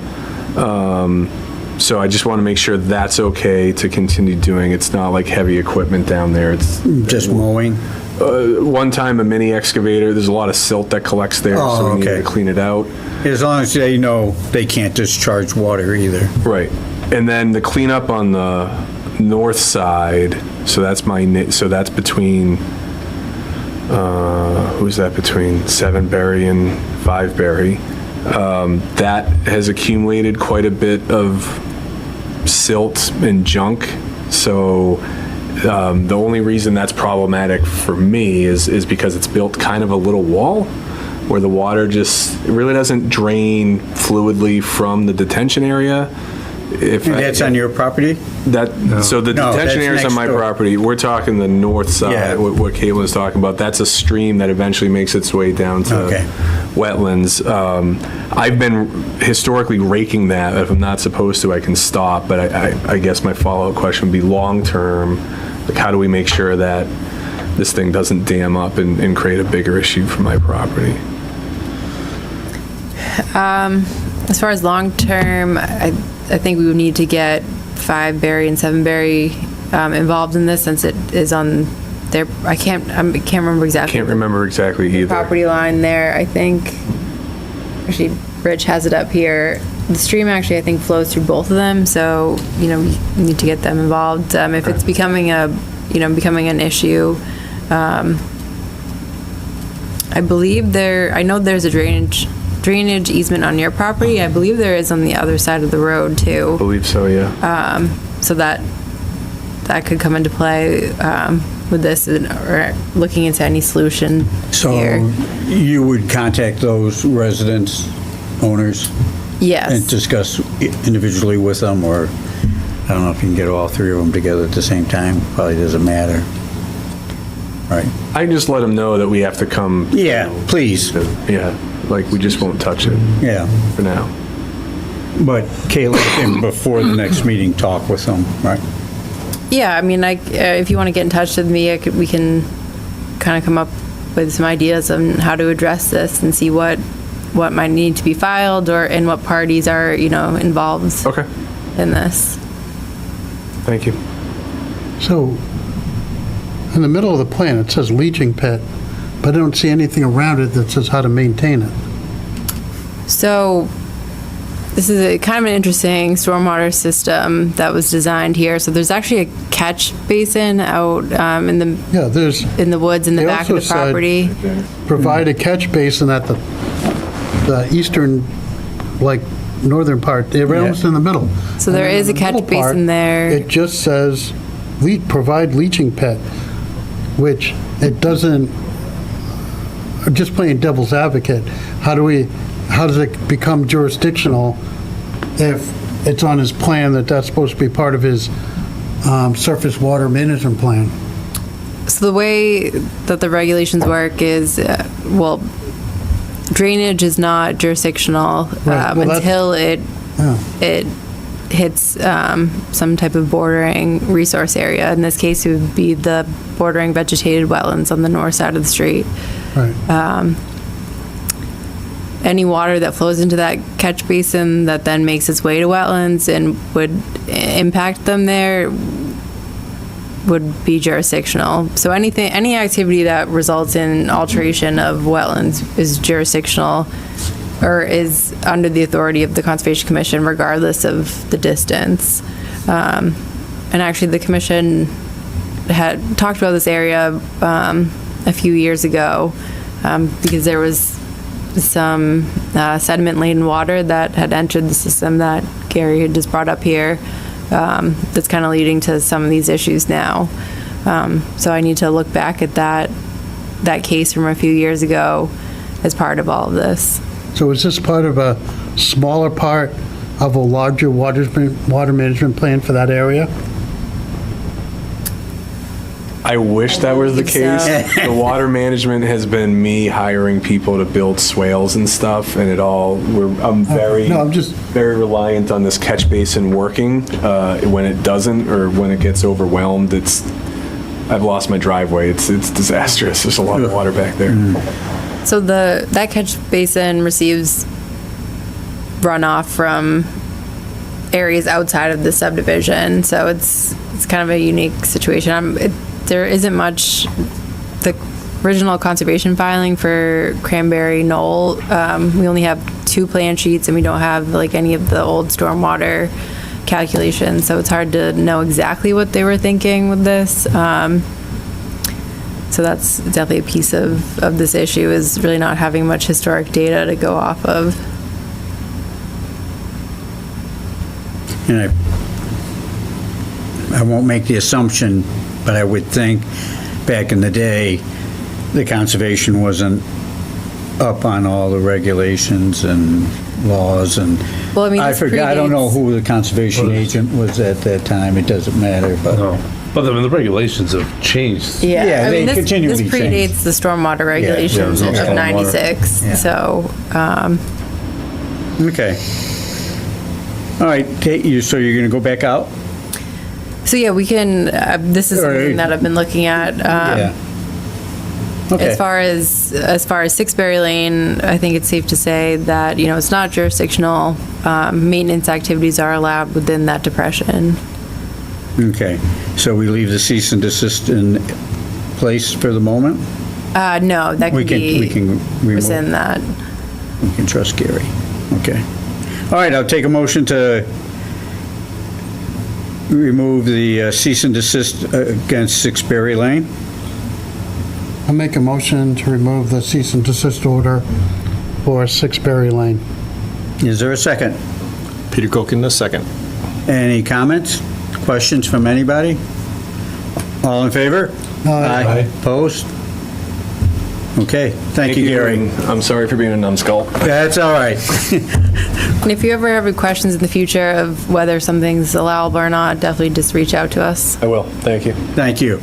So I just want to make sure that's okay to continue doing. It's not like heavy equipment down there. It's Just mowing? one time a mini excavator, there's a lot of silt that collects there, Oh, so we need okay. to clean it out. As long as they know they can't discharge water either. Right. And then the cleanup on the north side, so that's between, who's that between? Sevenberry and Fiveberry. That has accumulated quite a bit of silt and junk. So the only reason that's problematic for me is because it's built kind of a little wall where the water just it really doesn't drain fluidly from the detention area. And that's on your property? So the No, detention that's area is on next my door. property. We're talking the north side, Yeah. what Caitlin's talking about. That's a stream that eventually makes its way down to Okay. wetlands. I've been historically raking that. If I'm not supposed to, I can stop. But I guess my follow-up question would be long-term, like how do we make sure that this thing doesn't dam up and create a bigger issue for my property? As far as long-term, I think we would need to get Fiveberry and Sevenberry involved in this since it is on their, I can't remember exactly. Can't remember exactly the either. property line there, I think. Actually, Rich has it up here. The stream actually, I think, flows through both of them, so, we need to get them involved. If it's becoming an issue, I believe I know there's a drainage easement on your property. I believe there is on the other side of the road too. I believe so, yeah. So that could come into play with this or looking into any solution So here. you would contact those residents, owners, and Yes. discuss individually with them, or I don't know if you can get all three of them together at the same time. Probably doesn't matter. Right. I just let them know that we have to come. Yeah, please. Yeah, like we just won't touch it Yeah. for now. But Kayla can, before the next meeting, talk with them, right? Yeah, I mean, if you want to get in touch with me, we can kind of come up with some ideas on how to address this and see what might need to be filed and what parties are, involved Okay, in this. thank you. So, in the middle of the plan, it says leaching pit, but I don't see anything around it that says how to maintain it. So this is a kind of an interesting stormwater system that was designed here. So there's actually a catch basin out in the woods in the They back of also the said- property. Provide a catch basin at the eastern, northern part, they're almost in the middle. So there And then is in a the catch middle part, basin there. It just says, provide leaching pit, which it doesn't, just playing devil's advocate, how does it become jurisdictional if it's on his plan that's supposed to be part of his surface water management plan? So the way that the regulations work is, drainage is not jurisdictional Right, well, until it Yeah. hits some type of bordering resource area. In this case, it would be the bordering vegetated wetlands on the north side of the street. Right. Any water that flows into that catch basin that then makes its way to wetlands and would impact them there would be jurisdictional. So any activity that results in alteration of wetlands is jurisdictional or is under the authority of the Conservation Commission regardless of the distance. And actually the commission had talked about this area a few years ago because there was some sediment-laden water that had entered the system that Gary had just brought up here. That's kind of leading to some of these issues now. So I need to look back at that case from a few years ago as part of all of this. So is this part of a smaller part of a larger water management plan for that area? I wish that was the believe so. case. The water management has been me hiring people to build swales and stuff, and I'm very, No, I'm just- very reliant on this catch basin working. When it doesn't, or when it gets overwhelmed, I've lost my driveway. It's disastrous. There's a lot of water back there. So that catch basin receives runoff from areas outside of the subdivision, so it's kind of a unique situation. There isn't much. The original conservation filing for Cranberry Knoll, we only have 2 plan sheets, and we don't have like any of the old stormwater calculations, so it's hard to know exactly what they were thinking with this. So that's definitely a piece of this issue, is really not having much historic data to go off of. And I won't make the assumption, but I would think back in the day, the conservation wasn't up on all the regulations and laws and, Well, I mean, I this forgot, I don't know predates- who the conservation agent was at that time, it doesn't matter, but. No, but I mean, the regulations have changed. Yeah, I they mean, this continually change. predates the stormwater regulations there's no of stormwater. 96, Yeah. so, Okay. All right, so you're gonna go back out? so yeah, we can, this is All right. something that I've been looking at. Yeah. Okay. As far as 6 Berry Lane, I think it's safe to say that, it's not jurisdictional. Maintenance activities are allowed within that depression. Okay, so we leave the cease and desist in place for the moment? No, that We can can be remove, rescind that. we can trust Gary. Okay. All right, I'll take a motion to remove the cease and desist against 6 Berry Lane. I'll make a motion to remove the cease and desist order for 6 Berry Lane. Is there a second? Peter Kochen, the second. Any comments, questions from anybody? All in favor? Aye. Opposed? Okay, thank you, Gary. and I'm sorry for being a numbskull. That's all right. And if you ever have any questions in the future of whether something's allowable or not, definitely just reach out to us. I will. Thank you. Thank you.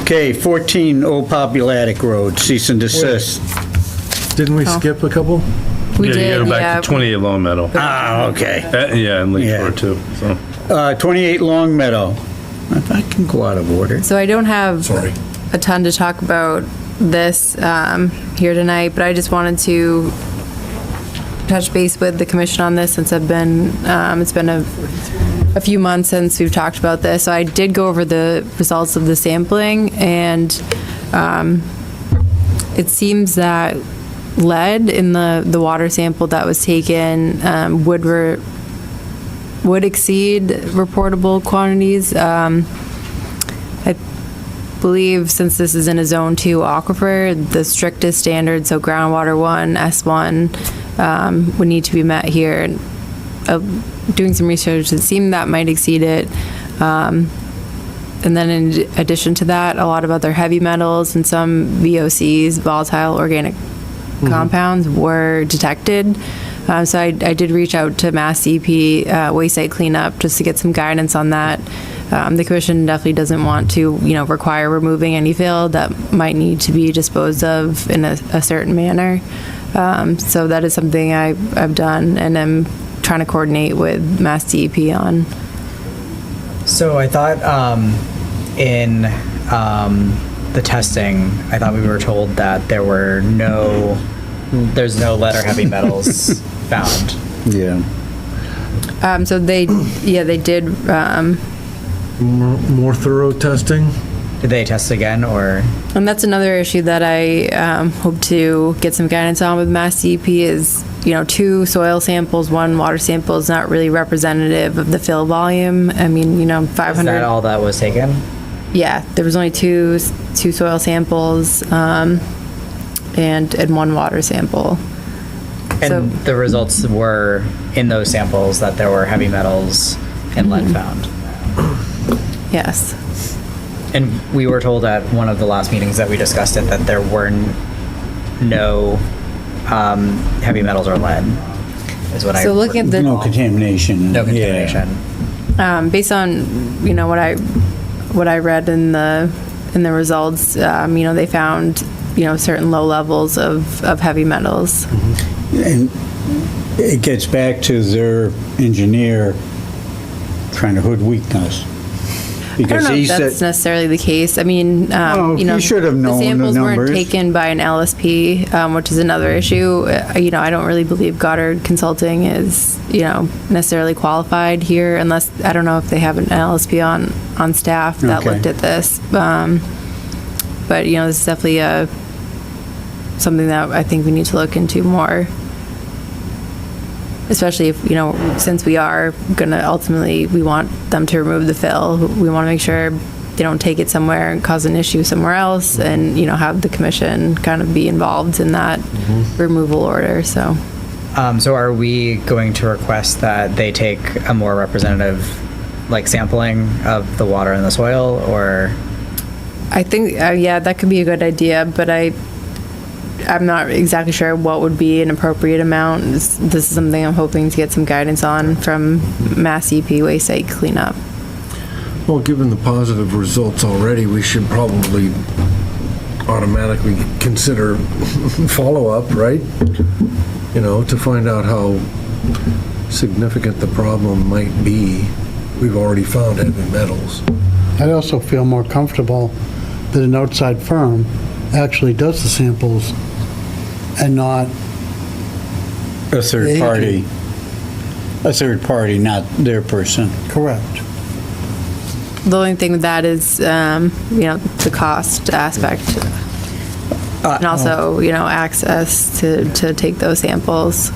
Okay, 14 Old Populatic Road, cease and desist. Didn't we Oh. skip a couple? We Yeah, you did, go back yeah. to 28 Long Meadow. Ah, okay. Yeah, and Lake Yeah. Shore too, so. 28 Long Meadow. If I can go out of order. So I don't have Sorry. a ton to talk about this here tonight, but I just wanted to touch base with the commission on this since it's been a few months since we've talked about this. So I did go over the results of the sampling, and it seems that lead in the water sample that was taken would exceed reportable quantities. I believe since this is in a Zone 2 aquifer, the strictest standard, so groundwater 1, S1, would need to be met here. And, doing some research, it seemed that might exceed it. And then in addition to that, a lot of other heavy metals and some VOCs, volatile organic compounds, were detected. So I did reach out to Mass DEP Waste Site Cleanup just to get some guidance on that. The commission definitely doesn't want to, require removing any fill that might need to be disposed of in a certain manner. So that is something I've done, and I'm trying to coordinate with Mass DEP on. So I thought in the testing, I thought we were told that there's no lead or heavy metals found. Yeah. So they did, More thorough testing? Did they test again, or? and that's another issue that I hope to get some guidance on with Mass DEP is, 2 soil samples, 1 water sample is not really representative of the fill volume. I mean, 500. Is that all that was taken? Yeah, there was only two soil samples, and 1 water sample. So- And the results were in those samples that there were heavy metals and lead found. Yes. And we were told at one of the last meetings that we discussed it, that there were no heavy metals or lead, is what I. So looking at the. No contamination. No Yeah. contamination. Based on what I read in the results, they found certain low levels of heavy metals. And it gets back to their engineer trying to hoodwink us. I don't Because know he if that's said, necessarily the case. I mean, Well, you know, he should have known the samples numbers. weren't taken by an LSP, which is another issue. You know, I don't really believe Goddard Consulting is, you know, necessarily qualified here unless, I don't know if they have an LSP on staff that Okay. looked at this. But, you know, this is definitely something that I think we need to look into more. Especially if, you know, since we are gonna ultimately, we want them to remove the fill. We want to make sure they don't take it somewhere and cause an issue somewhere else and, you know, have the commission kind of be involved in that removal order, so. So are we going to request that they take a more representative, like, sampling of the water and the soil, or? I think, yeah, that could be a good idea, but I'm not exactly sure what would be an appropriate amount. This is something I'm hoping to get some guidance on from Mass EP Waste Site Cleanup. Well, given the positive results already, we should probably automatically consider follow-up, right? You know, to find out how significant the problem might be. We've already found heavy metals. I'd also feel more comfortable that an outside firm actually does the samples and not, a third party. A third party, not their person. correct. The only thing with that is, you know, the cost aspect. And also, you know, access to take those samples.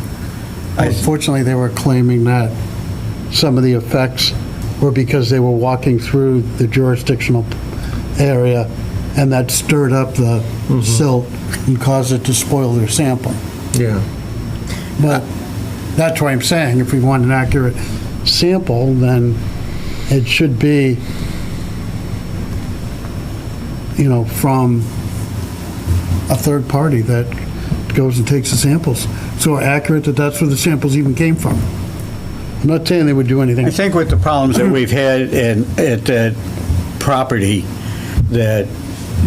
Unfortunately, they were claiming that some of the effects were because they were walking through the jurisdictional area and that stirred up the silt and caused it to spoil their sample. Yeah. But that's why I'm saying, if we want an accurate sample, then it should be, you know, from a third party that goes and takes the samples. So accurate that that's where the samples even came from. I'm not saying they would do anything. I think with the problems that we've had at that property, that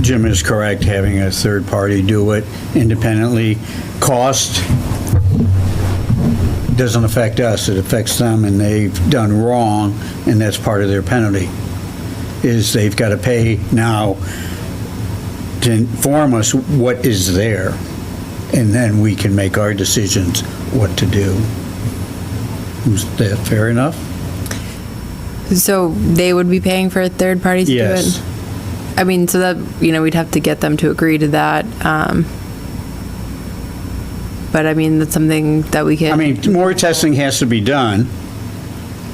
Jim is correct, having a third party do it independently. Cost doesn't affect us, it affects them, and they've done wrong, and that's part of their penalty, is they've got to pay now to inform us what is there, and then we can make our decisions what to do. Is that fair enough? So they would be paying for a third party to do it? Yes. I mean, so that, you know, we'd have to get them to agree to that. But I mean, that's something that we can. I mean, more testing has to be done.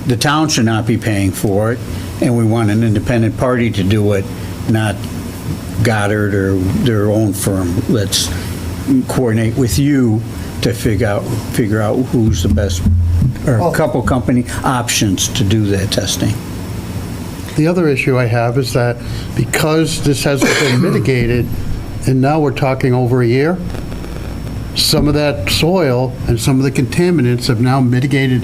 The town should not be paying for it, and we want an independent party to do it, not Goddard or their own firm. Let's coordinate with you to figure out who's the best, or a couple company options to do that testing. The other issue I have is that because this hasn't been mitigated, and now we're talking over a year, some of that soil and some of the contaminants have now mitigated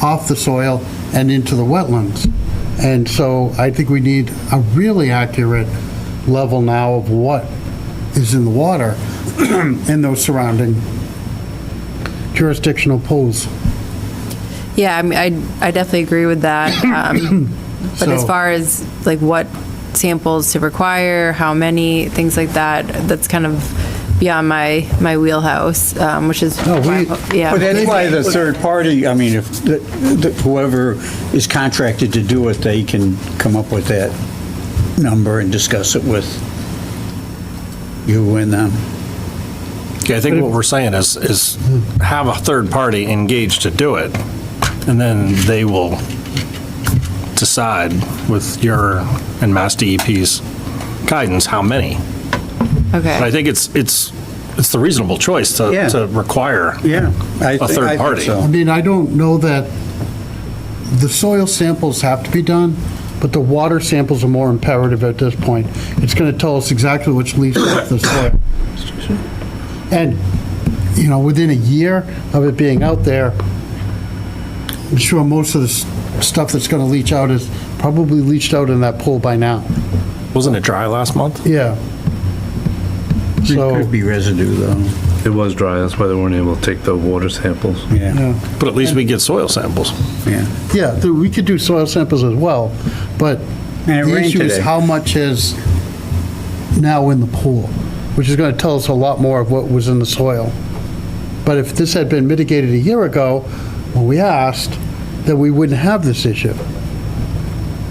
off the soil and into the wetlands. And so I think we need a really accurate level now of what is in the water in those surrounding jurisdictional pools. Yeah, I mean, I definitely agree with that. But as So- far as like what samples to require, how many, things like that, that's kind of beyond my wheelhouse, which is, No, yeah. But that's why the third party, I mean, if whoever is contracted to do it, they can come up with that number and discuss it with you and them. Okay, I think what we're saying is have a third party engaged to do it, and then they will decide with your and Mass DEP's guidance how many. But I Okay. think it's the reasonable choice Yeah. to require Yeah. a third party. I mean, I don't know that the soil samples have to be done, but the water samples are more imperative at this point. It's going to tell us exactly which leaves off the soil. And, you know, within a year of it being out there, I'm sure most of the stuff that's going to leach out is probably leached out in that pool by now. Wasn't it dry last month? Yeah. It So, could be residue, though. It was dry, that's why they weren't able to take the water samples. Yeah, Yeah. But at least we get soil samples. yeah. Yeah, we could do soil samples as well, but And it the rained issue is today. how much is now in the pool, which is going to tell us a lot more of what was in the soil. But if this had been mitigated a year ago, when we asked, then we wouldn't have this issue.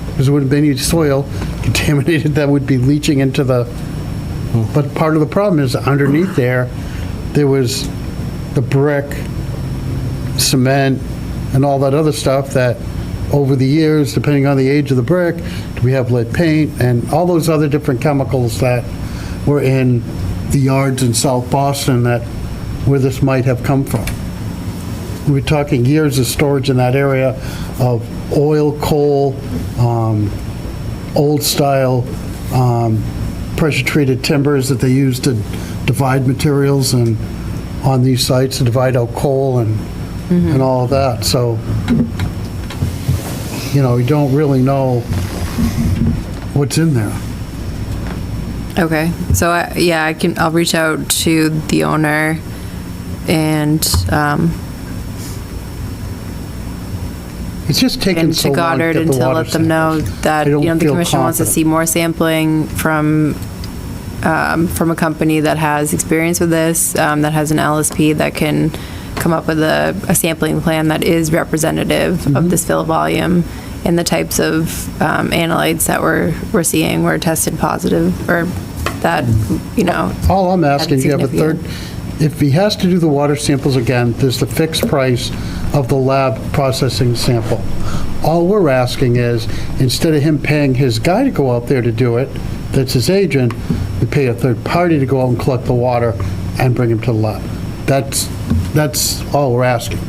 Because there wouldn't be any soil contaminated that would be leaching into the, but part of the problem is underneath there was the brick, cement, and all that other stuff that over the years, depending on the age of the brick, we have lead paint and all those other different chemicals that were in the yards in South Boston that, where this might have come from. We're talking years of storage in that area of oil, coal, old-style pressure-treated timbers that they use to divide materials and on these sites to divide out coal and all of that. So, you know, we don't really know what's in there. Okay, so I'll reach out to the owner and It's just taking so to long to Goddard get and the to water let them know samples. that, I don't the feel commission wants to confident. see more sampling from a company that has experience with this, that has an LSP that can come up with a sampling plan that is representative of this fill volume and the types of analytes that we're seeing were tested positive or that, All I'm asking, That's you have a third, if he has to do the water samples again, there's the fixed price of the lab processing sample. All we're asking is, instead of him paying his guy to go out there to do it, that's his agent, we pay a third party to go out and collect the water and bring him to the lab. That's all we're asking.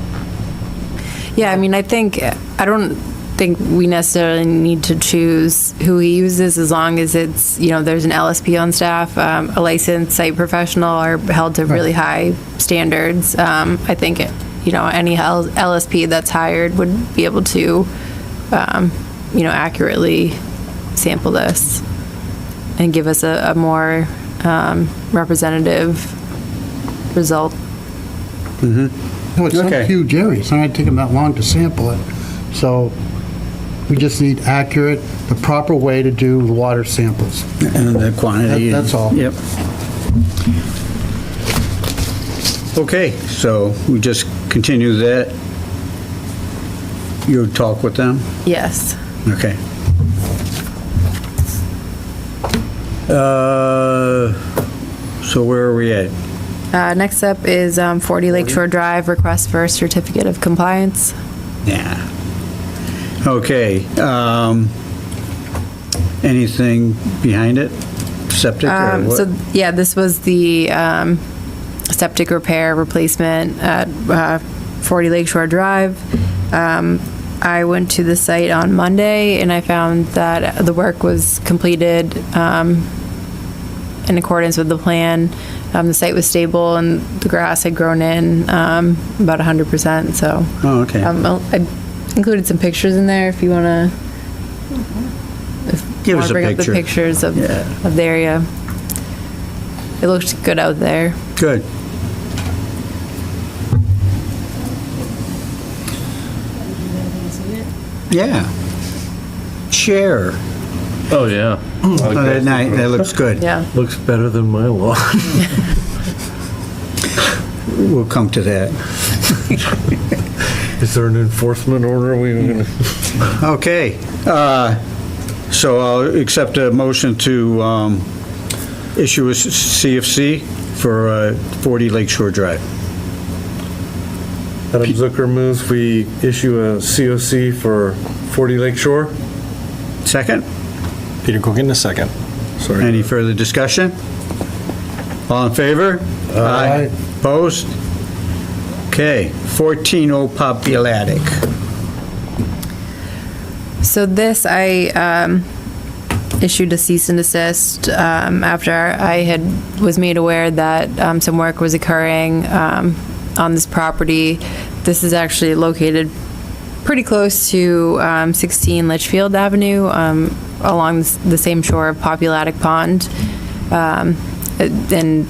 Yeah, I don't think we necessarily need to choose who he uses as long as it's, there's an LSP on staff. A licensed site professional are held to really high standards. I think, any LSP that's hired would be able to, accurately sample this and give us a more representative result. No, it's not Okay. a huge area. It's not going to take him that long to sample it. So we just need accurate, the proper way to do the water samples. And the quantity. That's all. Yep. Okay, so we just continue that. You talk with them? Yes. Okay. So where are we at? Next up is 40 Lakeshore Drive, request for a certificate of compliance. Yeah. Okay. Anything behind it? Septic or what? This was the septic repair replacement at 40 Lakeshore Drive. I went to the site on Monday and I found that the work was completed in accordance with the plan. The site was stable and the grass had grown in about 100%. So Oh, okay. I included some pictures in there if you want to. Give us a bring up the picture. pictures of Yeah. the area. It looked good out there. Good. Yeah. Share. Oh, yeah. Oh, that looks good. Yeah. Looks better than my lawn. We'll come to that. Is there an enforcement order we were gonna? Okay. So I'll accept a motion to issue a CFC for 40 Lakeshore Drive. Adam Zucker moves we issue a COC for 40 Lakeshore. Second? Peter Coogan, a second. Sorry. Any further discussion? All in favor? Aye. Opposed? Okay, 14 Old Populatic. So this, I issued a cease and desist after I was made aware that some work was occurring on this property. This is actually located pretty close to 16 Litchfield Avenue, along the same shore of Populatic Pond. And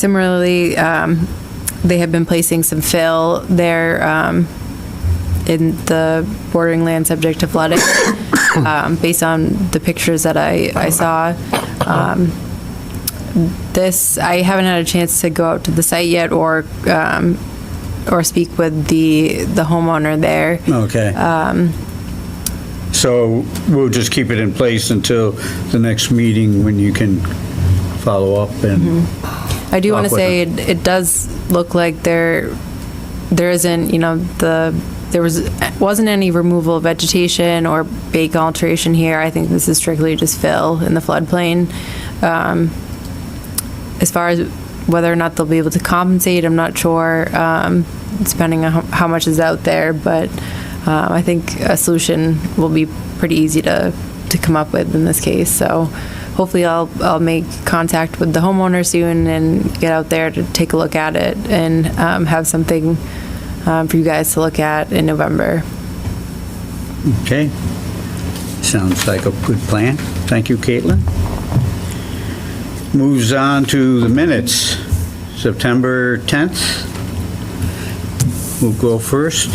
Similarly, they have been placing some fill there in the bordering land subject to flooding, based on the pictures that I saw. I haven't had a chance to go out to the site yet or speak with the homeowner there. Okay. So we'll just keep it in place until the next meeting when you can follow up and. I do want to talk with say them. it does look like there isn't, wasn't any removal of vegetation or bank alteration here. I think this is strictly just fill in the floodplain. As far as whether or not they'll be able to compensate, I'm not sure, depending on how much is out there, but I think a solution will be pretty easy to come up with in this case. So hopefully I'll make contact with the homeowner soon and get out there to take a look at it and have something for you guys to look at in November. Okay. Sounds like a good plan. Thank you, Caitlin. Moves on to the minutes. September 10th. We'll go first.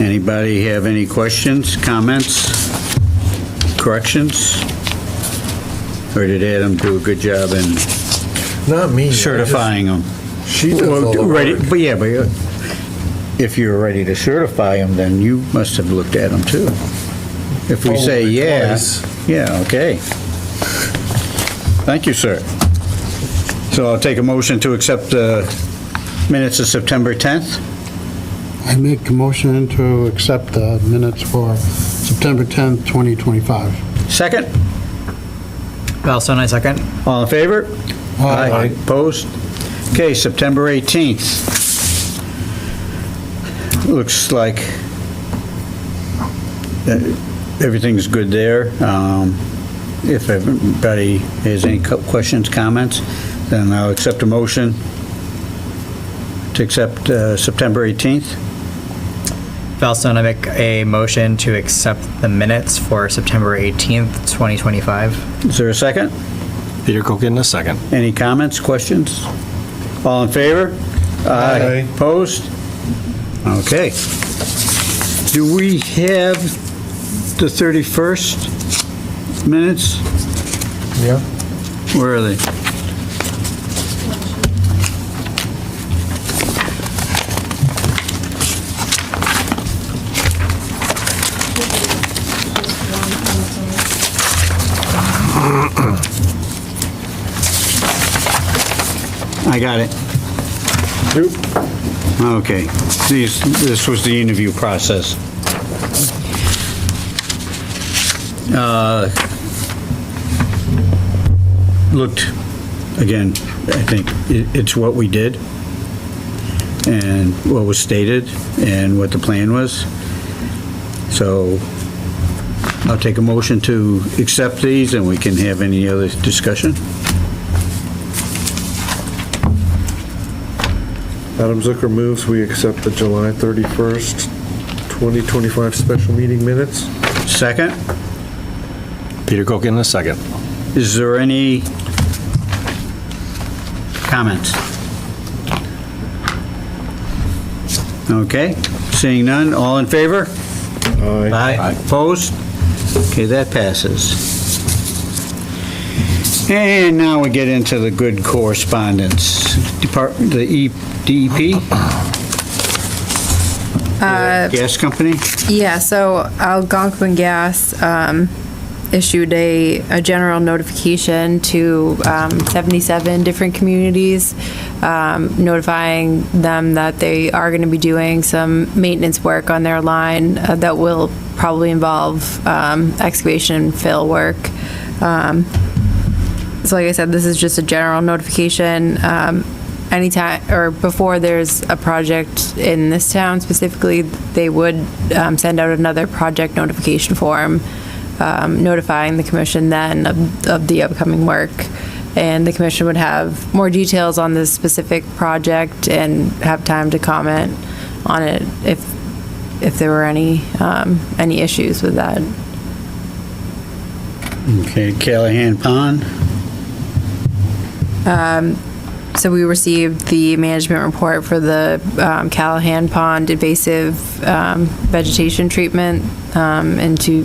Anybody have any questions, comments, corrections? Or did Adam do a good job in Not me. certifying them? She does all the Ready, work. but yeah, but if you're ready to certify them, then you must have looked at them too. If we say Probably yeah, twice. yeah, okay. Thank you, sir. So I'll take a motion to accept the minutes of September 10th. I make a motion to accept the minutes for September 10th, 2025. Second, Valstone, I second. all in favor? Aye. Opposed? Okay, September 18th. Looks like everything's good there. If everybody has any questions, comments, then I'll accept a motion to accept September 18th. Valstone, I make a motion to accept the minutes for September 18th, 2025. Is there a second? Peter Koch-in a second. Any comments, questions? All in favor? Aye. Opposed? Okay. Do we have the 31st minutes? Yeah. Where are they? I got it. Okay. This was the interview process. Looked, again, I think it's what we did and what was stated and what the plan was. So I'll take a motion to accept these and we can have any other discussion. Adam Zucker moves, we accept the July 31st, 2025 special meeting minutes. Second, Peter Koch-in a second. is there any comments? Okay, seeing none, all in favor? Aye. Opposed? Okay, that passes. And now we get into the good correspondence. The DEP? Gas company? Yeah, so Algonquin Gas issued a general notification to 77 different communities, notifying them that they are going to be doing some maintenance work on their line that will probably involve excavation and fill work. So like I said, this is just a general notification. Anytime, or before there's a project in this town specifically, they would send out another project notification form, notifying the commission then of the upcoming work. And the commission would have more details on this specific project and have time to comment on it if there were any issues with that. Okay, Callahan Pond? So we received the management report for the Callahan Pond invasive vegetation treatment into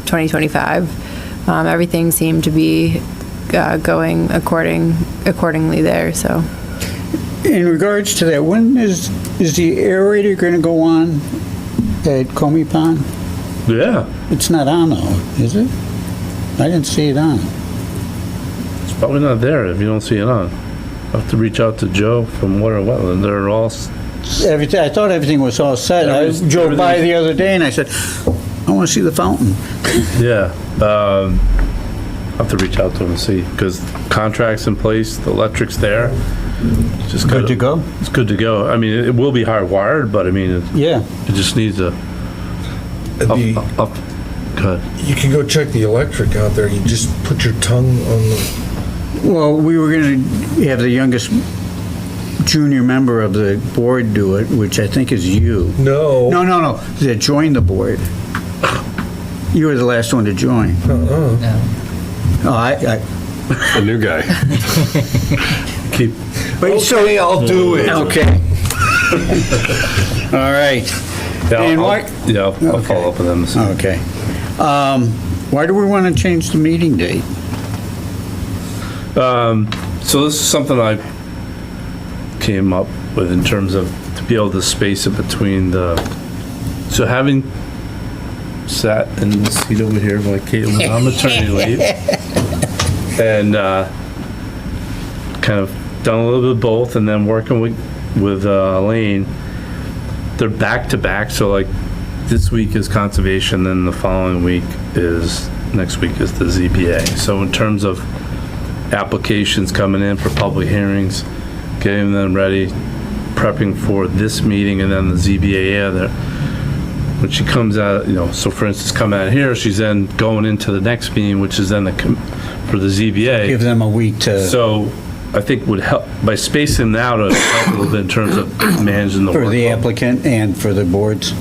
2025. Everything seemed to be going accordingly there, so. In regards to that, when is the aerator going to go on at Comey Pond? Yeah, It's not on though, is it? I didn't see it on. it's probably not there if you don't see it on. I'll have to reach out to Joe from Water and Wetland. They're all, Everything, I thought everything was all set. I drove by the other day and I said, I want to see the fountain. yeah. I'll have to reach out to him and see, because contract's in place, the electric's there. Just Good to go? It's good to go. I mean, it will be hardwired, but I mean, Yeah. it just needs a, up, good. You can go check the electric out there. You just put your tongue on the, Well, we were going to have the youngest junior member of the board do it, which I think is you. no. No, that joined the board. You were the last one to join. Oh, A new guy. Keep, Okay, I'll do it. Okay. All right. yeah, And I'll Okay. follow up with them. and see. Okay. Why do we want to change the meeting date? So this is something I came up with in terms of to be able to space it between so having sat in the seat over here like Caitlin on maternity leave and kind of done a little bit of both, and then working with Elaine, they're back to back. So like this week is conservation, then the following week is next week is the ZBA. So in terms of applications coming in for public hearings, getting them ready, prepping for this meeting, and then the ZBA, when she comes out, so for instance, come out here, she's then going into the next meeting, which is then for the ZBA. Give them a week to, So I think would help, by spacing them out, it would help a little bit in terms of managing the for the workload. applicant and for the boards.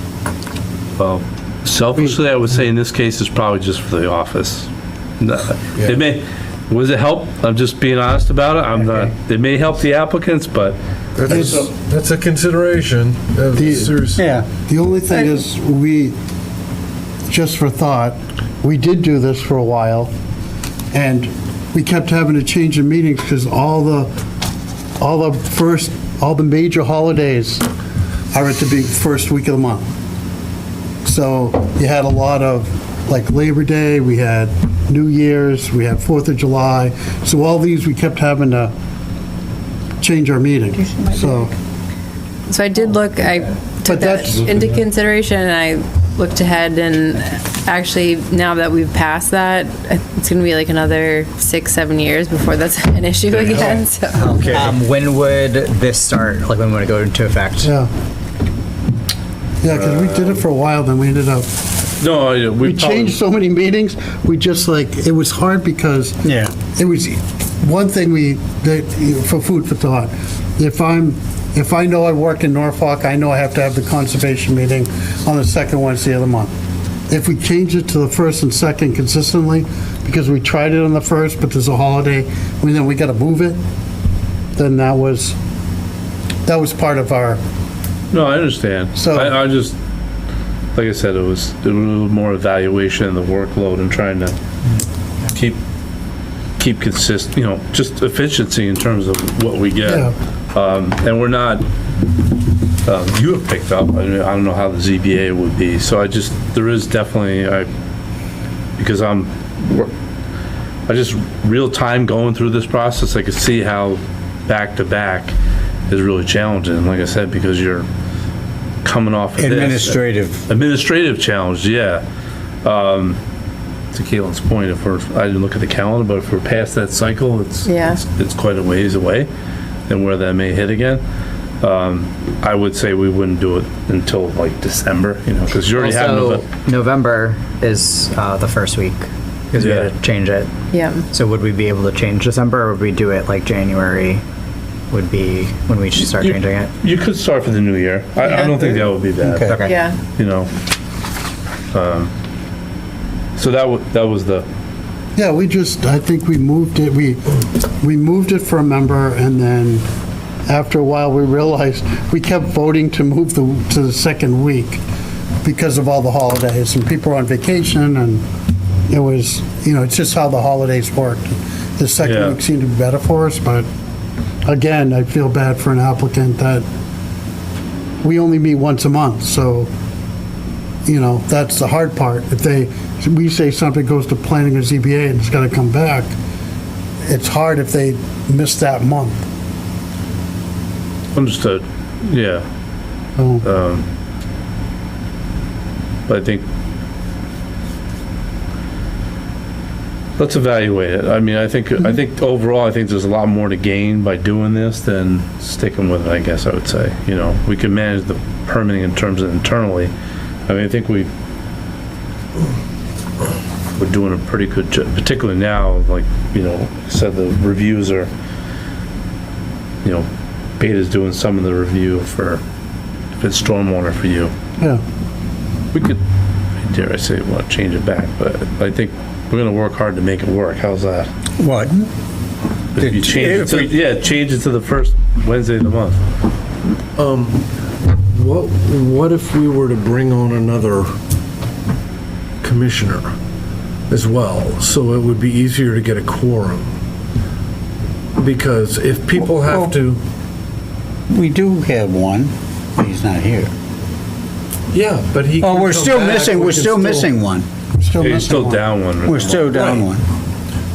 Well, selfishly, I would say in this case, it's probably just for the office. It may, was it help? I'm just being honest about it. I'm not, it may help the applicants, but That's a consideration. Seriously. Yeah. The only thing is, just for thought, we did do this for a while, and we kept having to change the meetings because all the major holidays are at the first week of the month. So you had a lot of, like Labor Day, we had New Year's, we had 4th of July. So all these, we kept having to change our meeting. So, I did look, I took But that that's- into consideration, and I looked ahead, and actually, now that we've passed that, it's gonna be like another 6-7 years before that's an issue again, so. Okay. When would this start? Like, when would it go into effect? yeah. Yeah, because we did it for a while, then we ended up, no, we changed so many meetings, we just it was hard because Yeah. it was, one thing for food for thought, if I know I work in Norfolk, I know I have to have the conservation meeting on the second Wednesday of the month. If we change it to the first and second consistently, because we tried it on the first, but there's a holiday, then we gotta move it, then that was part of our, No, I understand. So- I just, like I said, it was a little more evaluation of the workload and trying to keep consistent, just efficiency in terms of what we get. Yeah. And we're not, you have picked up, I don't know how the ZBA would be, so there is definitely, because I just real time going through this process, I could see how back to back is really challenging, like I said, because you're coming off of this. Administrative challenge, yeah. To Caitlin's point, I didn't look at the calendar, but if we're past that cycle, it's quite a ways away, and where that may hit again. I would say we wouldn't do it until like December, because you already have Also, November is the first week, because we had to change it. Yeah. So would we be able to change December, or would we do it like January would be when we should start changing it? You could start for the new year. I don't think that would be bad. Okay. Okay. Yeah. So that was the Yeah, I think we moved it, we moved it for a member, and then after a while, we realized we kept voting to move to the second week because of all the holidays, and people were on vacation, and it was, it's just how the holidays worked. The second Yeah. week seemed to be better for us, but again, I feel bad for an applicant that we only meet once a month, so, that's the hard part. If we say something goes to planning or ZBA and it's got to come back, it's hard if they miss that month. Understood, yeah. So, But I think, let's evaluate it. I mean, I think overall, I think there's a lot more to gain by doing this than sticking with it, I guess I would say. We can manage the permitting in terms of internally. I mean, I think we're doing a pretty good job, particularly now, like, said the reviews are, Beta's doing some of the review for, if it's stormwater for you. yeah. We could, dare I say, change it back, but I think we're gonna work hard to make it work. How's that? What? If you change it to, change it to the first Wednesday of the month. What if we were to bring on another commissioner as well, so it would be easier to get a quorum? Because if people have to... We do have one, but he's not here. Yeah, but he can Oh, we're come still back, missing, we we're can still missing one. You're still down one. We're still down Right. one.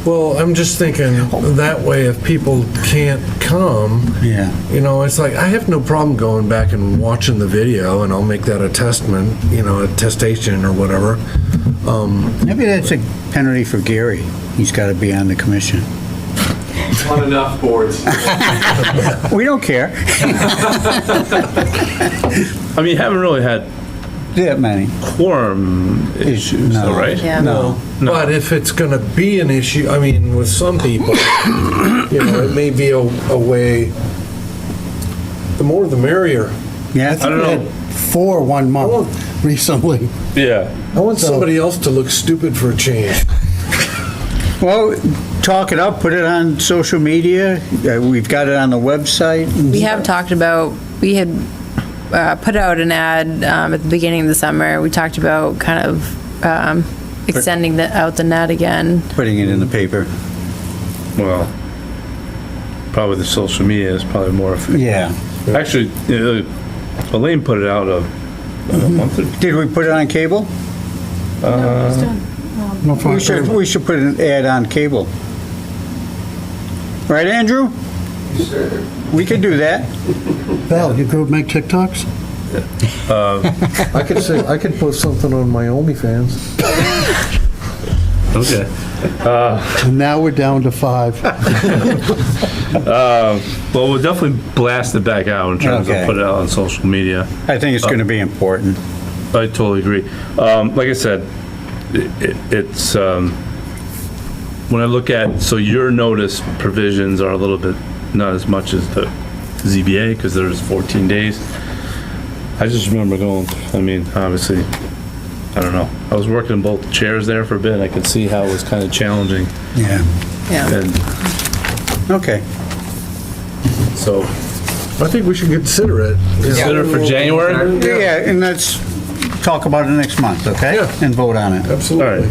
Well, I'm just thinking, that way, if people can't come, Yeah. it's like, I have no problem going back and watching the video, and I'll make that a testament, a testation or whatever. Maybe that's a penalty for Gary. He's got to be on the commission. On enough boards. We don't care. I mean, you haven't really had That many. quorum issues, No. though, right? Yeah. No. But if it's gonna be an issue, I mean, with some people, it may be a way, the more the merrier. Yeah. I don't We know. had 4 1 month recently. Yeah. I want somebody else to look stupid for a change. Well, talk it up, put it on social media. We've got it on the website. We have talked about, we had put out an ad at the beginning of the summer. We talked about kind of extending out the net again. Putting it in the paper. Well, probably the social media is probably more effective. Yeah. Actually, Elaine put it out a month or Did we put it on cable? No fun. We should put an ad on cable. Right, Andrew? We could do that. Val, you go make TikToks? I could post something on my OnlyFans. Okay. And now we're down to 5. Well, we'll definitely blast it back out in terms Okay. of put it out on social media. I think it's going to be important. I totally agree. Like I said, it's, when I look at, so your notice provisions are a little bit, not as much as the ZBA, because there's 14 days. I just remember going, obviously, I don't know. I was working in both chairs there for a bit, and I could see how it was kind of challenging. Yeah. Yeah. And Okay. so, I think we should consider it. consider for January? Yeah, and let's talk about it next month, okay? Yeah. And vote on it. Absolutely.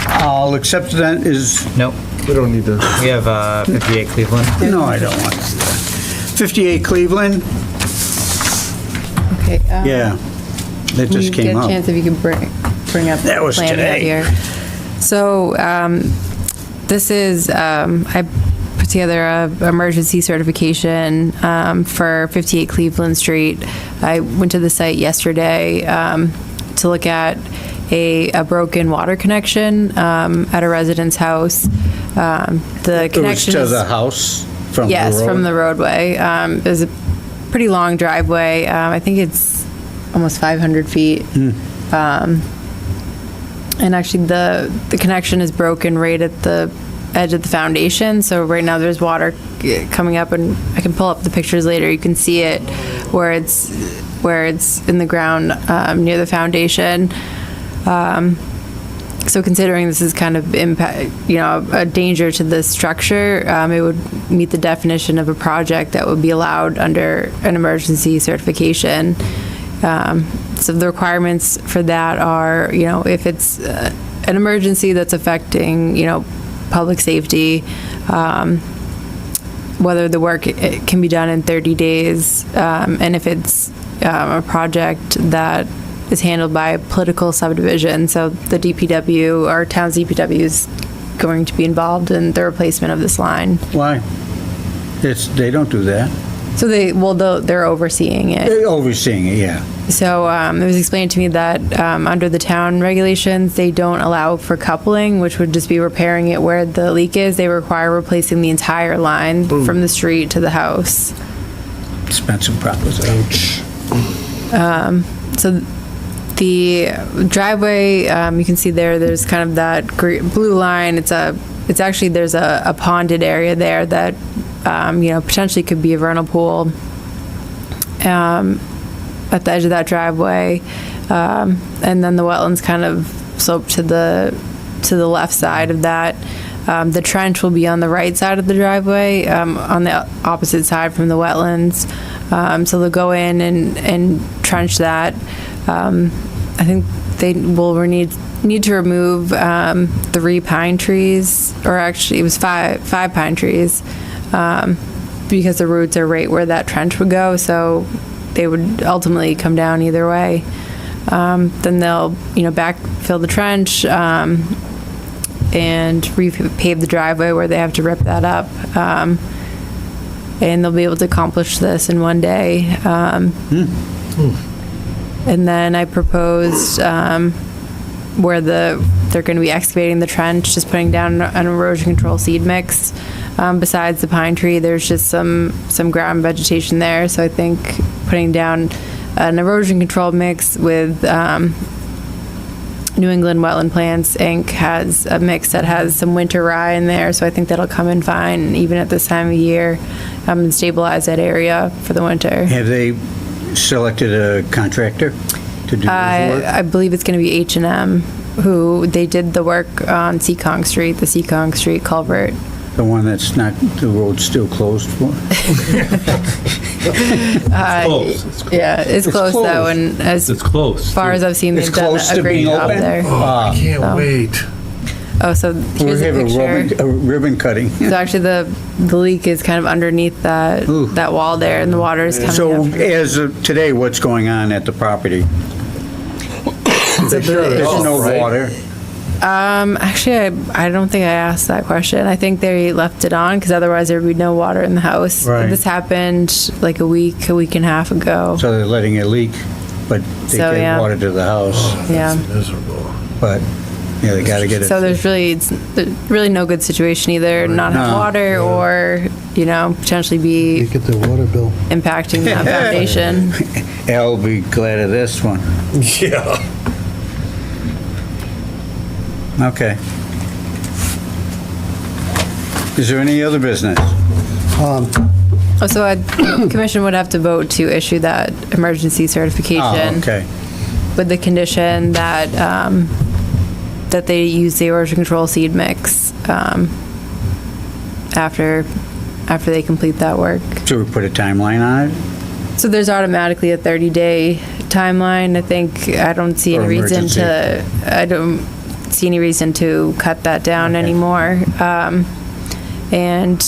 I'll accept that as, Nope. We don't need to. We have 58 Cleveland. no, I don't want to do that. 58 Cleveland, Okay. yeah. That just came Get a up. chance if you could bring up. That was the plan we have today. here. So, this is, I put together a emergency certification, for 58 Cleveland Street. I went to the site yesterday, to look at a broken water connection, at a resident's house. The It was connection to is. the house from the road? Yes, from the roadway. There's a pretty long driveway. I think it's almost 500 feet. And actually, the connection is broken right at the edge of the foundation. So right now, there's water coming up, and I can pull up the pictures later. You can see it where it's in the ground near the foundation. So considering this is kind of impact, a danger to the structure, it would meet the definition of a project that would be allowed under an emergency certification. So the requirements for that are, if it's an emergency that's affecting, public safety, whether the work can be done in 30 days, and if it's a project that is handled by a political subdivision. So the DPW, our town's DPW is going to be involved in the replacement of this line. Why? They don't do that. So they're overseeing it. They're overseeing it, yeah. So it was explained to me that under the town regulations, they don't allow for coupling, which would just be repairing it where the leak is. They require replacing the entire line from the street to the house. Expensive proposition. So the driveway, you can see there's kind of that blue line. It's actually, there's a ponded area there that, potentially could be a vernal pool at the edge of that driveway. And then the wetlands kind of slope to the left side of that. The trench will be on the right side of the driveway, on the opposite side from the wetlands. So they'll go in and trench that. I think they will need to remove 3 pine trees, or actually it was five pine trees, because the roots are right where that trench would go. So they would ultimately come down either way. Then they'll backfill the trench and repave the driveway where they have to rip that up. And they'll be able to accomplish this in one day. And then I proposed where they're going to be excavating the trench, just putting down an erosion control seed mix. Besides the pine tree, there's just some ground vegetation there. So I think putting down an erosion control mix with New England Wetland Plants Inc. has a mix that has some winter rye in there. So I think that'll come in fine even at this time of year, and stabilize that area for the winter. Have they selected a contractor to do this work? I believe it's going to be H&M, who they did the work on Seccong Street, the Seccong Street culvert. The one that's not, the road's still closed for? Yeah, it's close though, and as far as I've seen, they've done a great job there. I can't wait. Oh, so We here's a have picture. a ribbon cutting. So actually, the leak is kind of underneath that wall there, and the water is coming So up. as of today, what's going on at the property? There's no water. Actually, I don't think I asked that question. I think they left it on because otherwise there would be no water in the house. Right. This happened like a week and a half ago. So they're letting it leak, but they So, get yeah. water to the house. Yeah. Miserable. But, yeah, they gotta get it. So there's really no good situation, either not have No. water or, potentially You be get the water bill. impacting that foundation. Al will be glad of this one. Yeah. Okay. Is there any other business? So the commission would have to vote to issue that emergency certification. Oh, okay. With the condition that, that they use the erosion control seed mix, after they complete that work. So we put a timeline on it? So there's automatically a 30-day timeline. I don't see any reason to cut that down anymore. And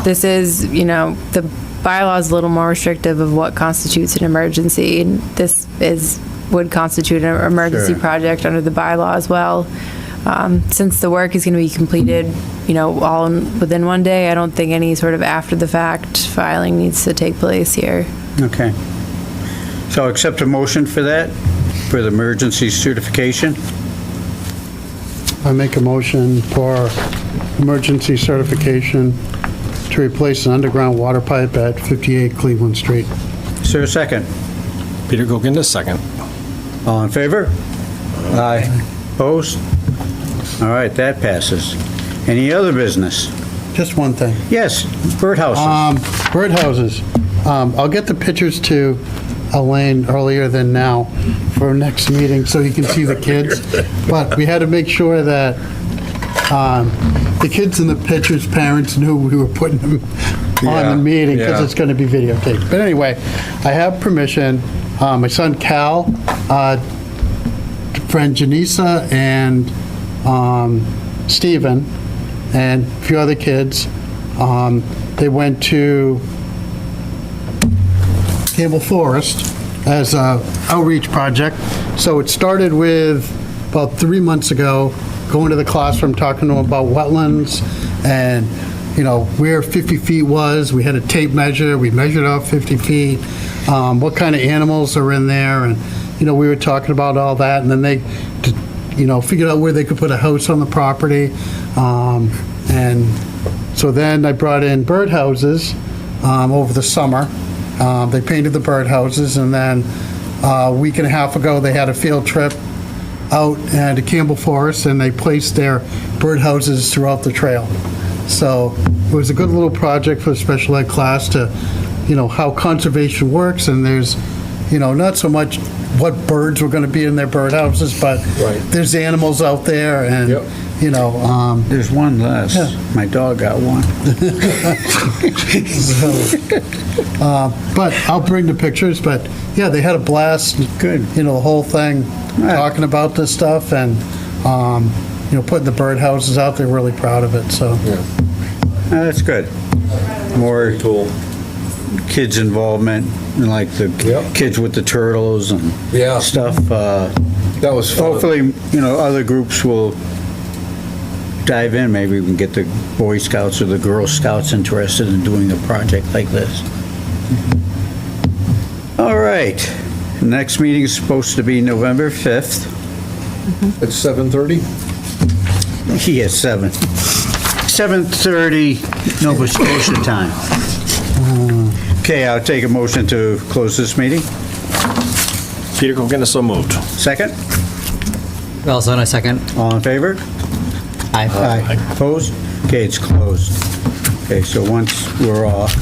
this is, the bylaw is a little more restrictive of what constitutes an emergency. And this would constitute an emergency Sure. project under the bylaw as well. Since the work is going to be completed, all within one day, I don't think any sort of after-the-fact filing needs to take place here. Okay. So accept a motion for that, for the emergency certification? I make a motion for emergency certification to replace an underground water pipe at 58 Cleveland Street. Is there a second? Peter Gokinda, second. All in favor? Aye. Opposed? All right, that passes. Any other business? Just one thing. Yes, birdhouses. Birdhouses. I'll get the pictures to Elaine earlier than now for next meeting, so you can see the kids. But we had to make sure that the kids in the pictures' parents knew we were putting them on the meeting, because yeah. it's going to be videotaped. But anyway, I have permission. My son Cal, friend Janisa, and Stephen, and a few other kids, they went to Campbell Forest as a outreach project. So it started with, about 3 months ago, going to the classroom, talking to them about wetlands and, where 50 feet was. We had a tape measure. We measured out 50 feet, what kind of animals are in there. And, we were talking about all that. And then they, figured out where they could put a house on the property. And so then I brought in birdhouses over the summer. They painted the birdhouses, and then a week and a half ago, they had a field trip out to Campbell Forest, and they placed their birdhouses throughout the trail. So it was a good little project for the special ed class to, how conservation works, and there's, not so much what birds were going to be in their birdhouses, but Right. there's animals out there, and, Yep. There's one less. Yeah. My dog got one. But I'll bring the pictures, but yeah, they had a blast. Good. The whole thing, Right. talking about this stuff and, putting the birdhouses out. They're really proud of it, so. That's good. More kids' involvement, and like the Yep. kids with the turtles and Yeah. stuff. That was fun. Hopefully, other groups will dive in. Maybe we can get the Boy Scouts or the Girl Scouts interested in doing a project like this. All right. Next meeting is supposed to be November 5th. At 7:30? Yes, 7:30 Nova Scotia time. Okay, I'll take a motion to close this meeting. Peter Kilkenna, so moved. Second? Also, in a second. All in favor? Aye. Opposed? Okay, it's closed. Okay, so once we're off,